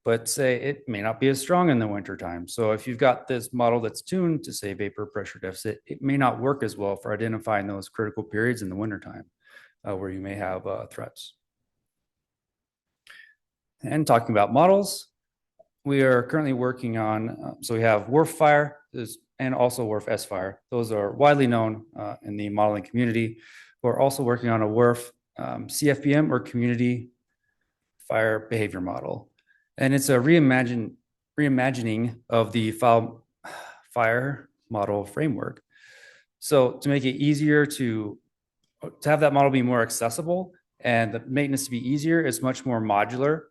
but say it may not be as strong in the wintertime. So if you've got this model that's tuned to say vapor pressure deficit, it may not work as well for identifying those critical periods in the wintertime where you may have threats. And talking about models, we are currently working on, so we have Wildfire and also WRF S-Fire. Those are widely known in the modeling community. We're also working on a WRF CFBM or community fire behavior model. And it's a reimagining of the fire model framework. So to make it easier to have that model be more accessible and the maintenance to be easier, it's much more modular.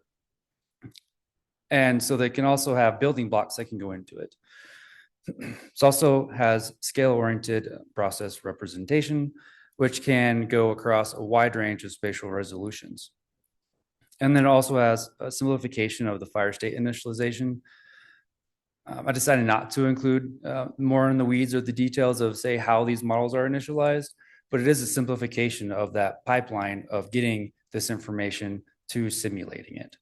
And so they can also have building blocks that can go into it. It also has scale-oriented process representation, which can go across a wide range of spatial resolutions. And then it also has a simplification of the fire state initialization. I decided not to include more in the weeds or the details of, say, how these models are initialized, but it is a simplification of that pipeline of getting this information to simulating it.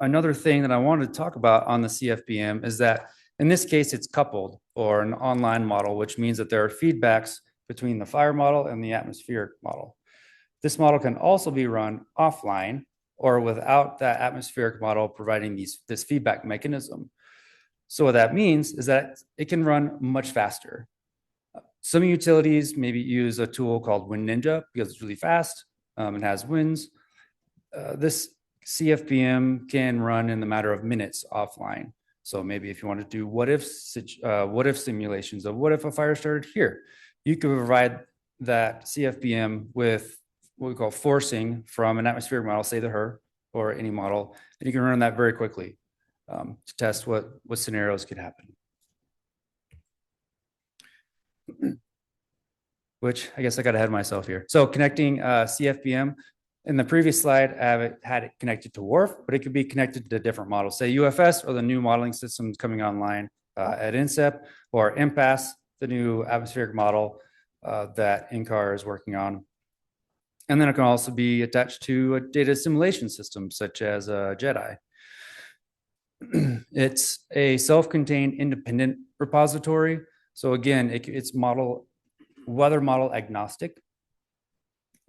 Another thing that I wanted to talk about on the CFBM is that in this case, it's coupled or an online model, which means that there are feedbacks between the fire model and the atmospheric model. This model can also be run offline or without that atmospheric model providing this feedback mechanism. So what that means is that it can run much faster. Some utilities maybe use a tool called Wind Ninja because it's really fast and has winds. This CFBM can run in the matter of minutes offline. So maybe if you want to do what if simulations of what if a fire started here, you could provide that CFBM with what we call forcing from an atmospheric model, say the HRRR or any model, and you can run that very quickly to test what scenarios could happen. Which I guess I got ahead of myself here. So connecting CFBM. In the previous slide, I had it connected to WRF, but it could be connected to different models, say UFS or the new modeling systems coming online at INCEP, or impasse, the new atmospheric model that NCAR is working on. And then it can also be attached to a data simulation system such as JEDI. It's a self-contained independent repository. So again, it's weather model agnostic.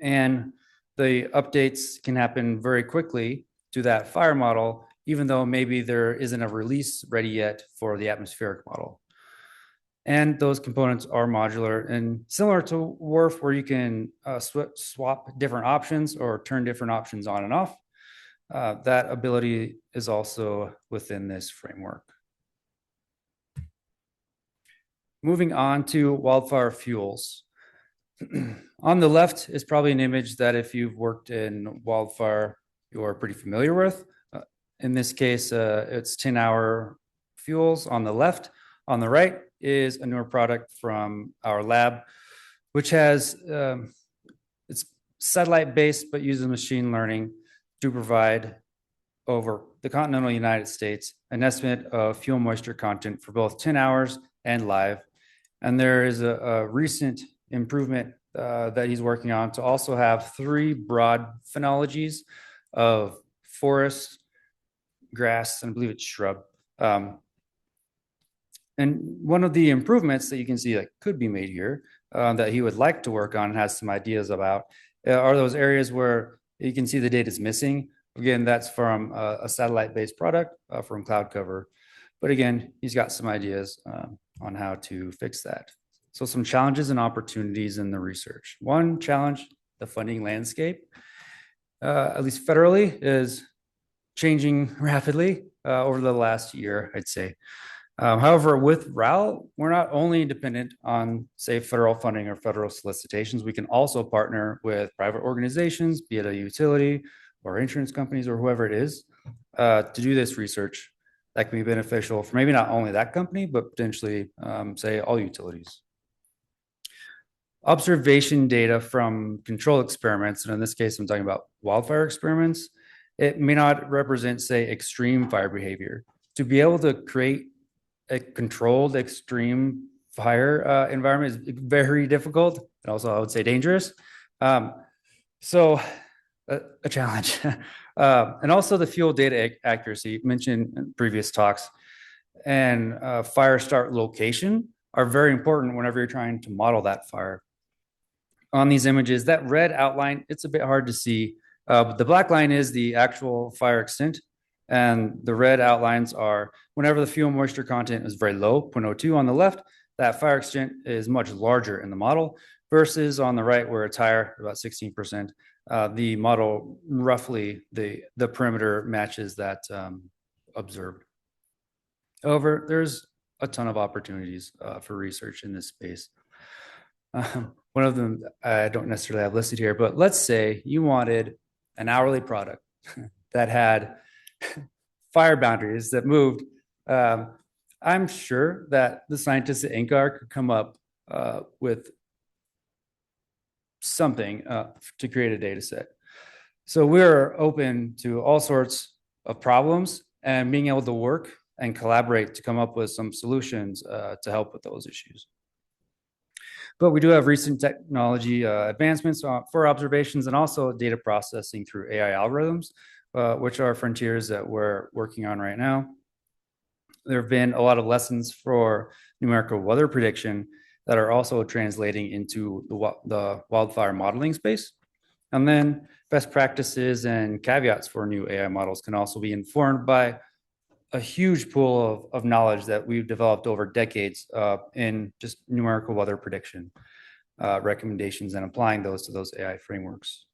And the updates can happen very quickly to that fire model, even though maybe there isn't a release ready yet for the atmospheric model. And those components are modular and similar to WRF, where you can swap different options or turn different options on and off. That ability is also within this framework. Moving on to wildfire fuels. On the left is probably an image that if you've worked in wildfire, you're pretty familiar with. In this case, it's 10-hour fuels on the left. On the right is a newer product from our lab, which has, it's satellite-based, but uses machine learning to provide over the continental United States an estimate of fuel moisture content for both 10 hours and live. And there is a recent improvement that he's working on to also have 3 broad phenologies of forest, grass, and I believe it's shrub. And one of the improvements that you can see that could be made here that he would like to work on and has some ideas about are those areas where you can see the data is missing. Again, that's from a satellite-based product from Cloud Cover. But again, he's got some ideas on how to fix that. So some challenges and opportunities in the research. One challenge, the funding landscape, at least federally, is changing rapidly over the last year, I'd say. However, with RAL, we're not only dependent on, say, federal funding or federal solicitations. We can also partner with private organizations, be it a utility or insurance companies or whoever it is, to do this research that can be beneficial for maybe not only that company, but potentially, say, all utilities. Observation data from control experiments, and in this case, I'm talking about wildfire experiments, it may not represent, say, extreme fire behavior. To be able to create a controlled extreme fire environment is very difficult, and also I would say dangerous. So a challenge. And also the fuel data accuracy mentioned in previous talks and fire start location are very important whenever you're trying to model that fire. On these images, that red outline, it's a bit hard to see. But the black line is the actual fire extent. And the red outlines are whenever the fuel moisture content is very low, 0.02 on the left, that fire extent is much larger in the model versus on the right where it's higher, about 16%. The model roughly, the perimeter matches that observed. However, there's a ton of opportunities for research in this space. One of them I don't necessarily have listed here, but let's say you wanted an hourly product that had fire boundaries that moved. I'm sure that the scientists at NCAR could come up with something to create a data set. So we're open to all sorts of problems and being able to work and collaborate to come up with some solutions to help with those issues. But we do have recent technology advancements for observations and also data processing through AI algorithms, which are frontiers that we're working on right now. There have been a lot of lessons for numerical weather prediction that are also translating into the wildfire modeling space. And then best practices and caveats for new AI models can also be informed by a huge pool of knowledge that we've developed over decades in just numerical weather prediction recommendations and applying those to those AI frameworks.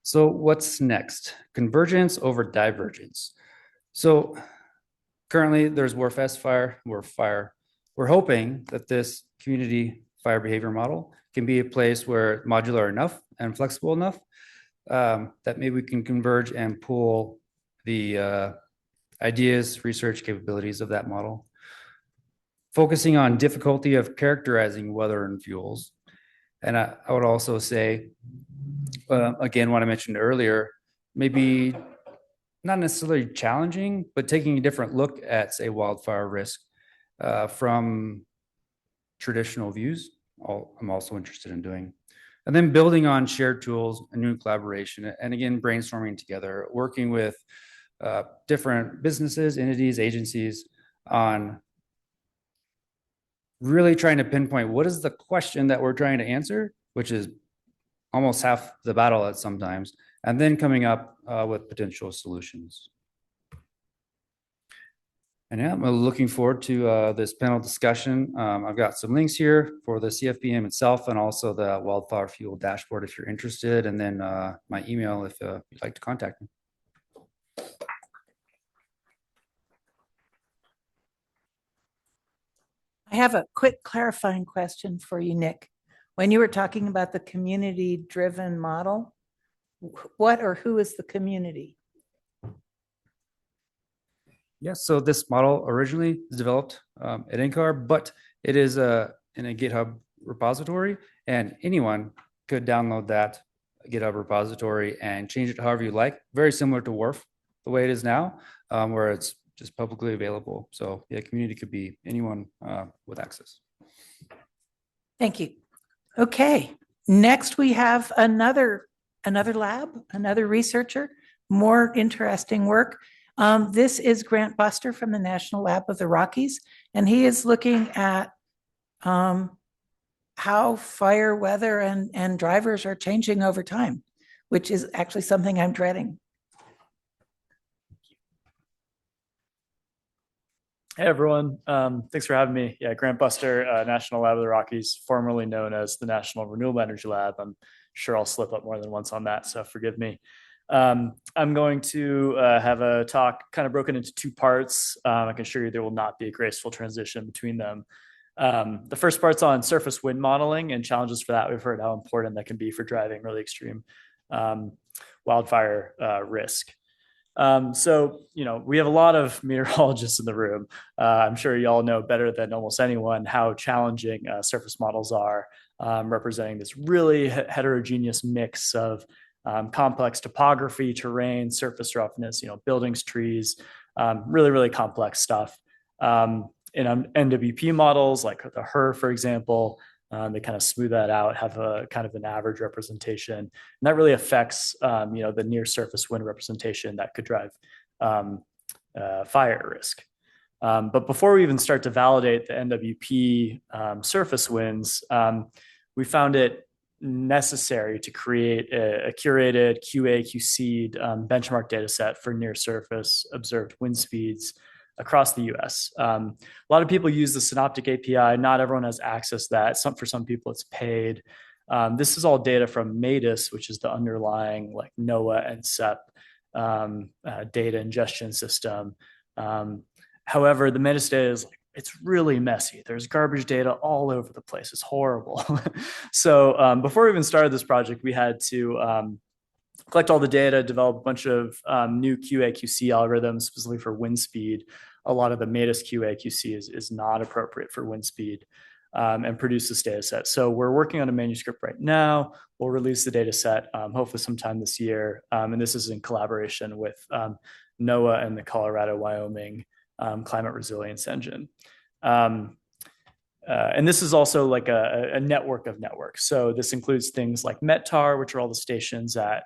So what's next? Convergence over divergence. So currently there's WRF fire, WRF fire. We're hoping that this community fire behavior model can be a place where it's modular enough and flexible enough that maybe we can converge and pool the ideas, research capabilities of that model. Focusing on difficulty of characterizing weather and fuels. And I would also say, again, what I mentioned earlier, maybe not necessarily challenging, but taking a different look at, say, wildfire risk from traditional views. I'm also interested in doing. And then building on shared tools and new collaboration, and again, brainstorming together, working with different businesses, entities, agencies on really trying to pinpoint what is the question that we're trying to answer, which is almost half the battle at sometimes, and then coming up with potential solutions. And yeah, I'm looking forward to this panel discussion. I've got some links here for the CFPM itself and also the wildfire fuel dashboard if you're interested, and then my email if you'd like to contact me. I have a quick clarifying question for you, Nick. When you were talking about the community-driven model, what or who is the community? Yes, so this model originally was developed at NCAR, but it is in a GitHub repository, and anyone could download that GitHub repository and change it however you like. Very similar to WRF, the way it is now, where it's just publicly available. So yeah, community could be anyone with access. Thank you. Okay, next we have another lab, another researcher, more interesting work. This is Grant Buster from the National Lab of the Rockies, and he is looking at how fire weather and drivers are changing over time, which is actually something I'm dreading. Hey everyone, thanks for having me. Yeah, Grant Buster, National Lab of the Rockies, formerly known as the National Renewable Energy Lab. I'm sure I'll slip up more than once on that, so forgive me. I'm going to have a talk kind of broken into two parts. I can assure you there will not be a graceful transition between them. The first part's on surface wind modeling and challenges for that. We've heard how important that can be for driving really extreme wildfire risk. So, we have a lot of meteorologists in the room. I'm sure you all know better than almost anyone how challenging surface models are, representing this really heterogeneous mix of complex topography, terrain, surface roughness, buildings, trees, really, really complex stuff. In NWP models like the HRRR, for example, they kind of smooth that out, have a kind of an average representation. And that really affects, the near surface wind representation that could drive fire risk. But before we even start to validate the NWP surface winds, we found it necessary to create a curated QA/QC'd benchmark data set for near surface observed wind speeds across the US. A lot of people use the Synoptic API. Not everyone has access to that. For some people, it's paid. This is all data from METIS, which is the underlying like NOAA and SEP data ingestion system. However, the METIS data it's really messy. There's garbage data all over the place. It's horrible. So before we even started this project, we had to collect all the data, develop a bunch of new QA/QC algorithms specifically for wind speed. A lot of the METIS QA/QC is not appropriate for wind speed, and produce this data set. So we're working on a manuscript right now. We'll release the data set hopefully sometime this year. And this is in collaboration with NOAA and the Colorado-Wyoming Climate Resilience Engine. And this is also like a network of networks. So this includes things like METAR, which are all the stations at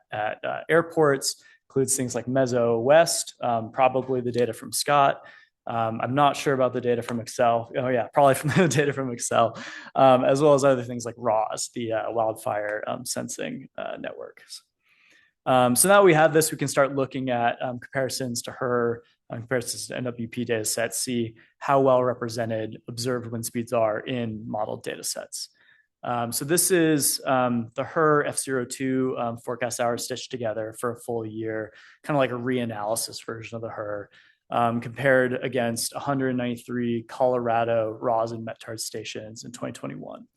airports, includes things like Meso West, probably the data from Scott. I'm not sure about the data from Xcel. Oh yeah, probably from the data from Xcel, as well as other things like RAWS, the wildfire sensing networks. So now we have this, we can start looking at comparisons to HRRR, comparisons to NWP data sets, see how well represented observed wind speeds are in modeled data sets. So this is the HRRR F02 forecast hours stitched together for a full year, kind of like a reanalysis version of the HRRR, compared against 193 Colorado RAWS and METAR stations in 2021.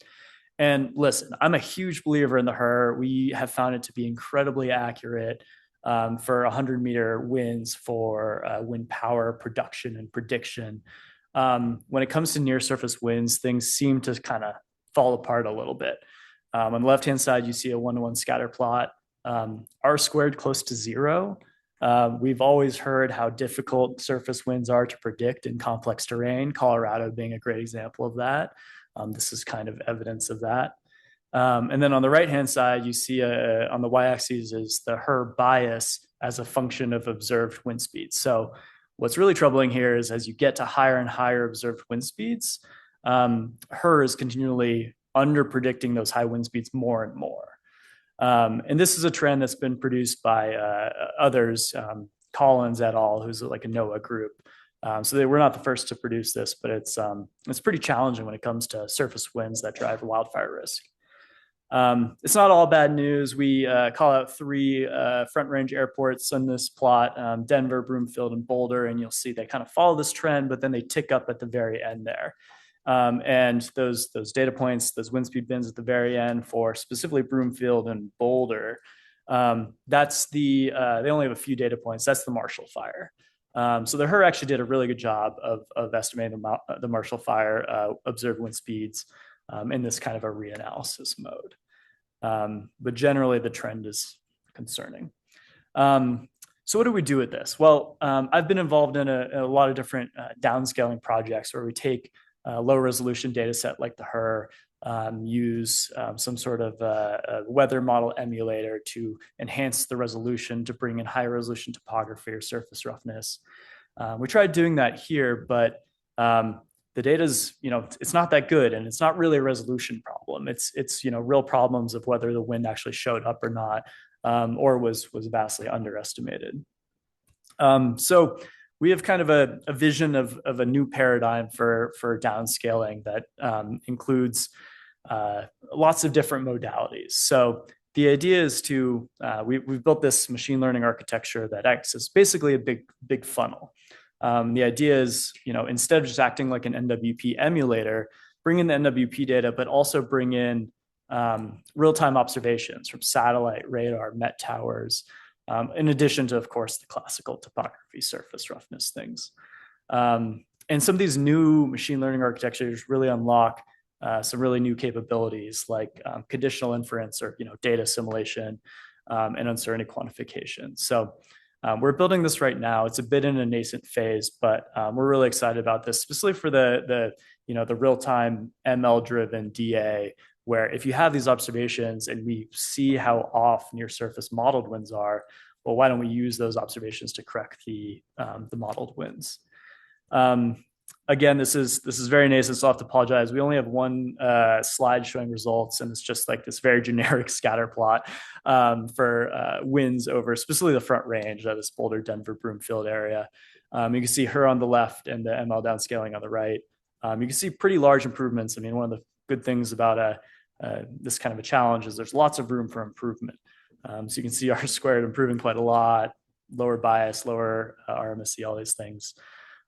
And listen, I'm a huge believer in the HRRR. We have found it to be incredibly accurate for 100-meter winds for wind power production and prediction. When it comes to near surface winds, things seem to kind of fall apart a little bit. On the left-hand side, you see a 1-to-1 scatter plot, R squared close to 0. We've always heard how difficult surface winds are to predict in complex terrain, Colorado being a great example of that. This is kind of evidence of that. And then on the right-hand side, you see on the y-axis is the HRR bias as a function of observed wind speeds. So what's really troubling here is as you get to higher and higher observed wind speeds, HRR is continually under predicting those high wind speeds more and more. And this is a trend that's been produced by others, Collins et al., who's like a NOAA group. So they were not the first to produce this, but it's pretty challenging when it comes to surface winds that drive wildfire risk. It's not all bad news. We call out 3 Front Range airports on this plot, Denver, Broomfield, and Boulder, and you'll see they kind of follow this trend, but then they tick up at the very end there. And those data points, those wind speed bins at the very end for specifically Broomfield and Boulder, that's they only have a few data points. That's the Marshall Fire. So the HRR actually did a really good job of estimating the Marshall Fire observed wind speeds in this kind of a reanalysis mode. But generally, the trend is concerning. So what do we do with this? Well, I've been involved in a lot of different downscaling projects where we take a low resolution data set like the HRR, use some sort of a weather model emulator to enhance the resolution to bring in high resolution topography or surface roughness. We tried doing that here, but the data's, it's not that good, and it's not really a resolution problem. It's real problems of whether the wind actually showed up or not, or was vastly underestimated. So we have kind of a vision of a new paradigm for downscaling that includes lots of different modalities. So the idea is to, we've built this machine learning architecture that acts as basically a big funnel. The idea is, instead of just acting like an NWP emulator, bring in the NWP data, but also bring in real-time observations from satellite, radar, met towers, in addition to, of course, the classical topography, surface roughness things. And some of these new machine learning architectures really unlock some really new capabilities like conditional inference or data assimilation and uncertainty quantification. So we're building this right now. It's a bit in a nascent phase, but we're really excited about this, specifically for the real-time ML-driven DA, where if you have these observations and we see how off near surface modeled winds are, well, why don't we use those observations to correct the modeled winds? Again, this is very nascent, so I'll have to apologize. We only have one slide showing results, and it's just like this very generic scatter plot for winds over specifically the Front Range, that is Boulder, Denver, Broomfield area. You can see HRR on the left and the ML downscaling on the right. You can see pretty large improvements. I mean, one of the good things about this kind of a challenge is there's lots of room for improvement. So you can see R squared improving quite a lot, lower bias, lower RMSE, all these things.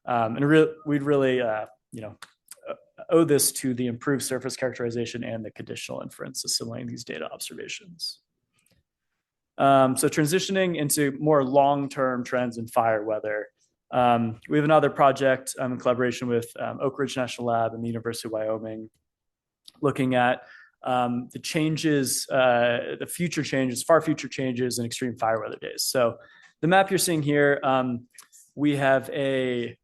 And we'd really, owe this to the improved surface characterization and the conditional inference assimilating these data observations. So transitioning into more long-term trends in fire weather, we have another project in collaboration with Oak Ridge National Lab and the University of Wyoming, looking at the changes, the future changes, far future changes in extreme fire weather days. So the map you're seeing here, we have a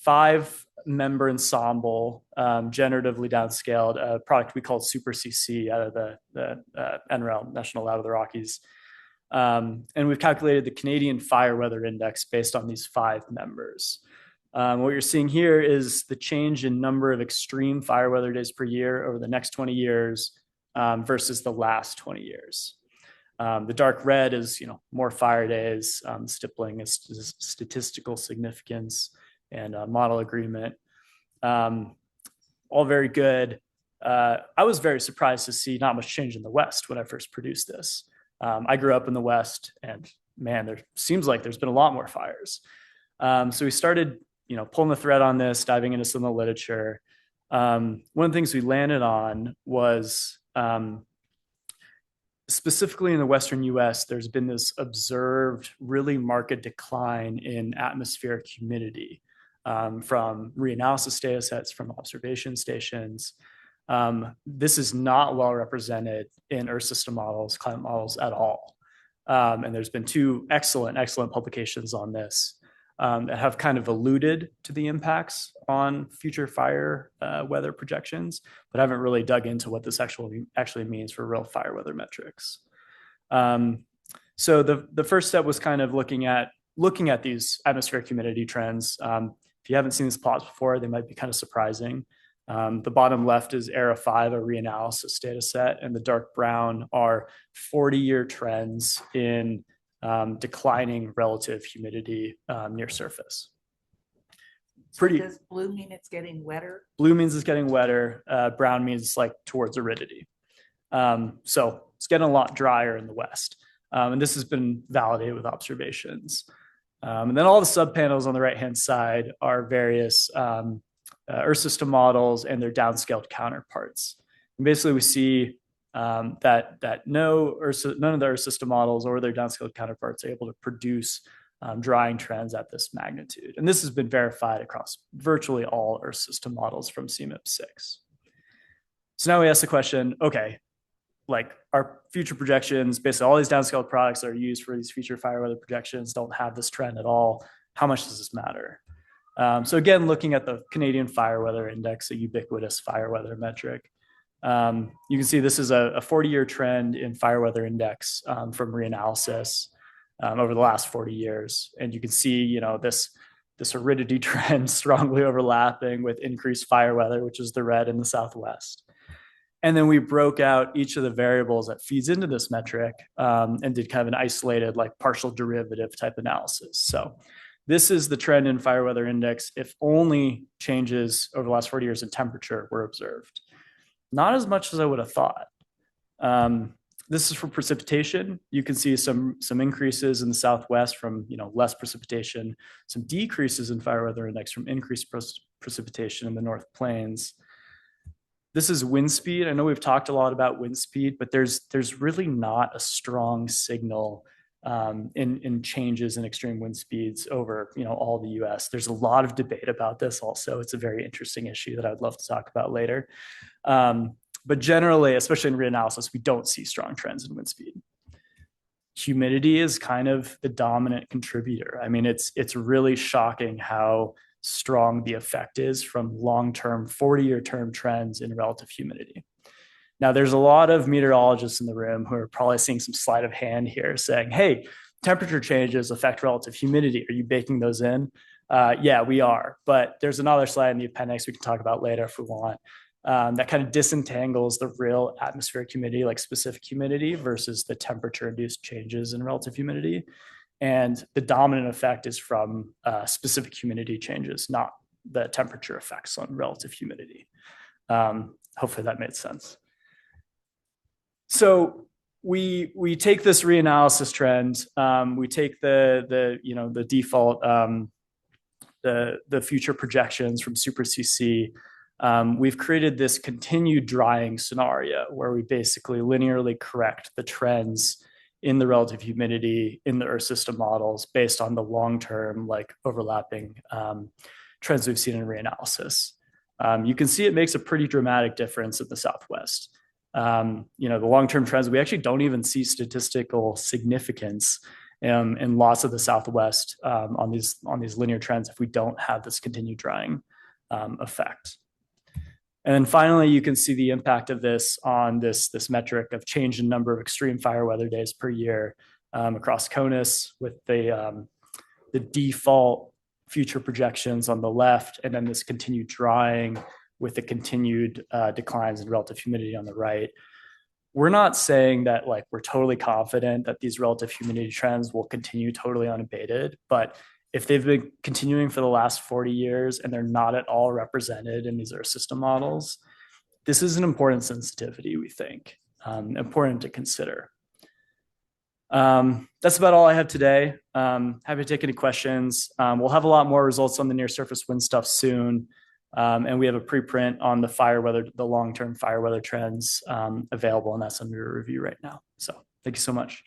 5-member ensemble, generatively downscaled, a product we call Super CC out of the NREL, National Lab of the Rockies. And we've calculated the Canadian Fire Weather Index based on these 5 members. What you're seeing here is the change in number of extreme fire weather days per year over the next 20 years versus the last 20 years. The dark red is, more fire days, stippling is statistical significance and model agreement. All very good. I was very surprised to see not much change in the West when I first produced this. I grew up in the West, and man, there seems like there's been a lot more fires. So we started, pulling the thread on this, diving into some of the literature. One of the things we landed on was specifically in the Western US, there's been this observed really marked decline in atmospheric humidity from reanalysis data sets, from observation stations. This is not well represented in Earth system models, climate models at all. And there's been two excellent publications on this that have kind of alluded to the impacts on future fire weather projections, but haven't really dug into what this actually means for real fire weather metrics. So the first step was kind of looking at these atmospheric humidity trends. If you haven't seen these plots before, they might be kind of surprising. The bottom left is ERA 5, a reanalysis data set, and the dark brown are 40-year trends in declining relative humidity near surface. Pretty. So does blue mean it's getting wetter? Blue means it's getting wetter. Brown means like towards aridity. So it's getting a lot drier in the west. And this has been validated with observations. And then all the subpanels on the right-hand side are various Earth system models and their downscaled counterparts. And basically, we see that none of the Earth system models or their downscaled counterparts are able to produce drying trends at this magnitude. And this has been verified across virtually all Earth system models from CMIP 6. So now we ask the question, okay, like our future projections, basically all these downscaled products that are used for these future fire weather projections don't have this trend at all. How much does this matter? So again, looking at the Canadian Fire Weather Index, a ubiquitous fire weather metric, you can see this is a 40-year trend in fire weather index from reanalysis over the last 40 years. And you can see, this aridity trend strongly overlapping with increased fire weather, which is the red in the Southwest. And then we broke out each of the variables that feeds into this metric and did kind of an isolated, like partial derivative type analysis. So this is the trend in fire weather index if only changes over the last 40 years in temperature were observed. Not as much as I would have thought. This is for precipitation. You can see some increases in the Southwest from less precipitation, some decreases in fire weather index from increased precipitation in the North Plains. This is wind speed. I know we've talked a lot about wind speed, but there's really not a strong signal in changes in extreme wind speeds over all the US. There's a lot of debate about this also. It's a very interesting issue that I'd love to talk about later. But generally, especially in reanalysis, we don't see strong trends in wind speed. Humidity is kind of the dominant contributor. I mean, it's really shocking how strong the effect is from long-term 40-year term trends in relative humidity. Now, there's a lot of meteorologists in the room who are probably seeing some sleight of hand here saying, hey, temperature changes affect relative humidity. Are you baking those in? Yeah, we are. But there's another slide in the appendix we can talk about later if we want that kind of disentangles the real atmospheric humidity, like specific humidity versus the temperature-induced changes in relative humidity. And the dominant effect is from specific humidity changes, not the temperature effects on relative humidity. Hopefully that made sense. So we take this reanalysis trend, we take the default, the future projections from Super CC. We've created this continued drying scenario where we basically linearly correct the trends in the relative humidity in the Earth system models based on the long-term overlapping trends we've seen in reanalysis. You can see it makes a pretty dramatic difference in the Southwest. The long-term trends, we actually don't even see statistical significance in lots of the Southwest on these linear trends if we don't have this continued drying effect. And then finally, you can see the impact of this on this metric of change in number of extreme fire weather days per year across CONUS with the default future projections on the left, and then this continued drying with the continued declines in relative humidity on the right. We're not saying that we're totally confident that these relative humidity trends will continue totally unabated, but if they've been continuing for the last 40 years and they're not at all represented in these Earth system models, this is an important sensitivity, we think, important to consider. That's about all I have today. Happy to take any questions. We'll have a lot more results on the near surface wind stuff soon. And we have a preprint on the long-term fire weather trends available, and that's under review right now. So thank you so much.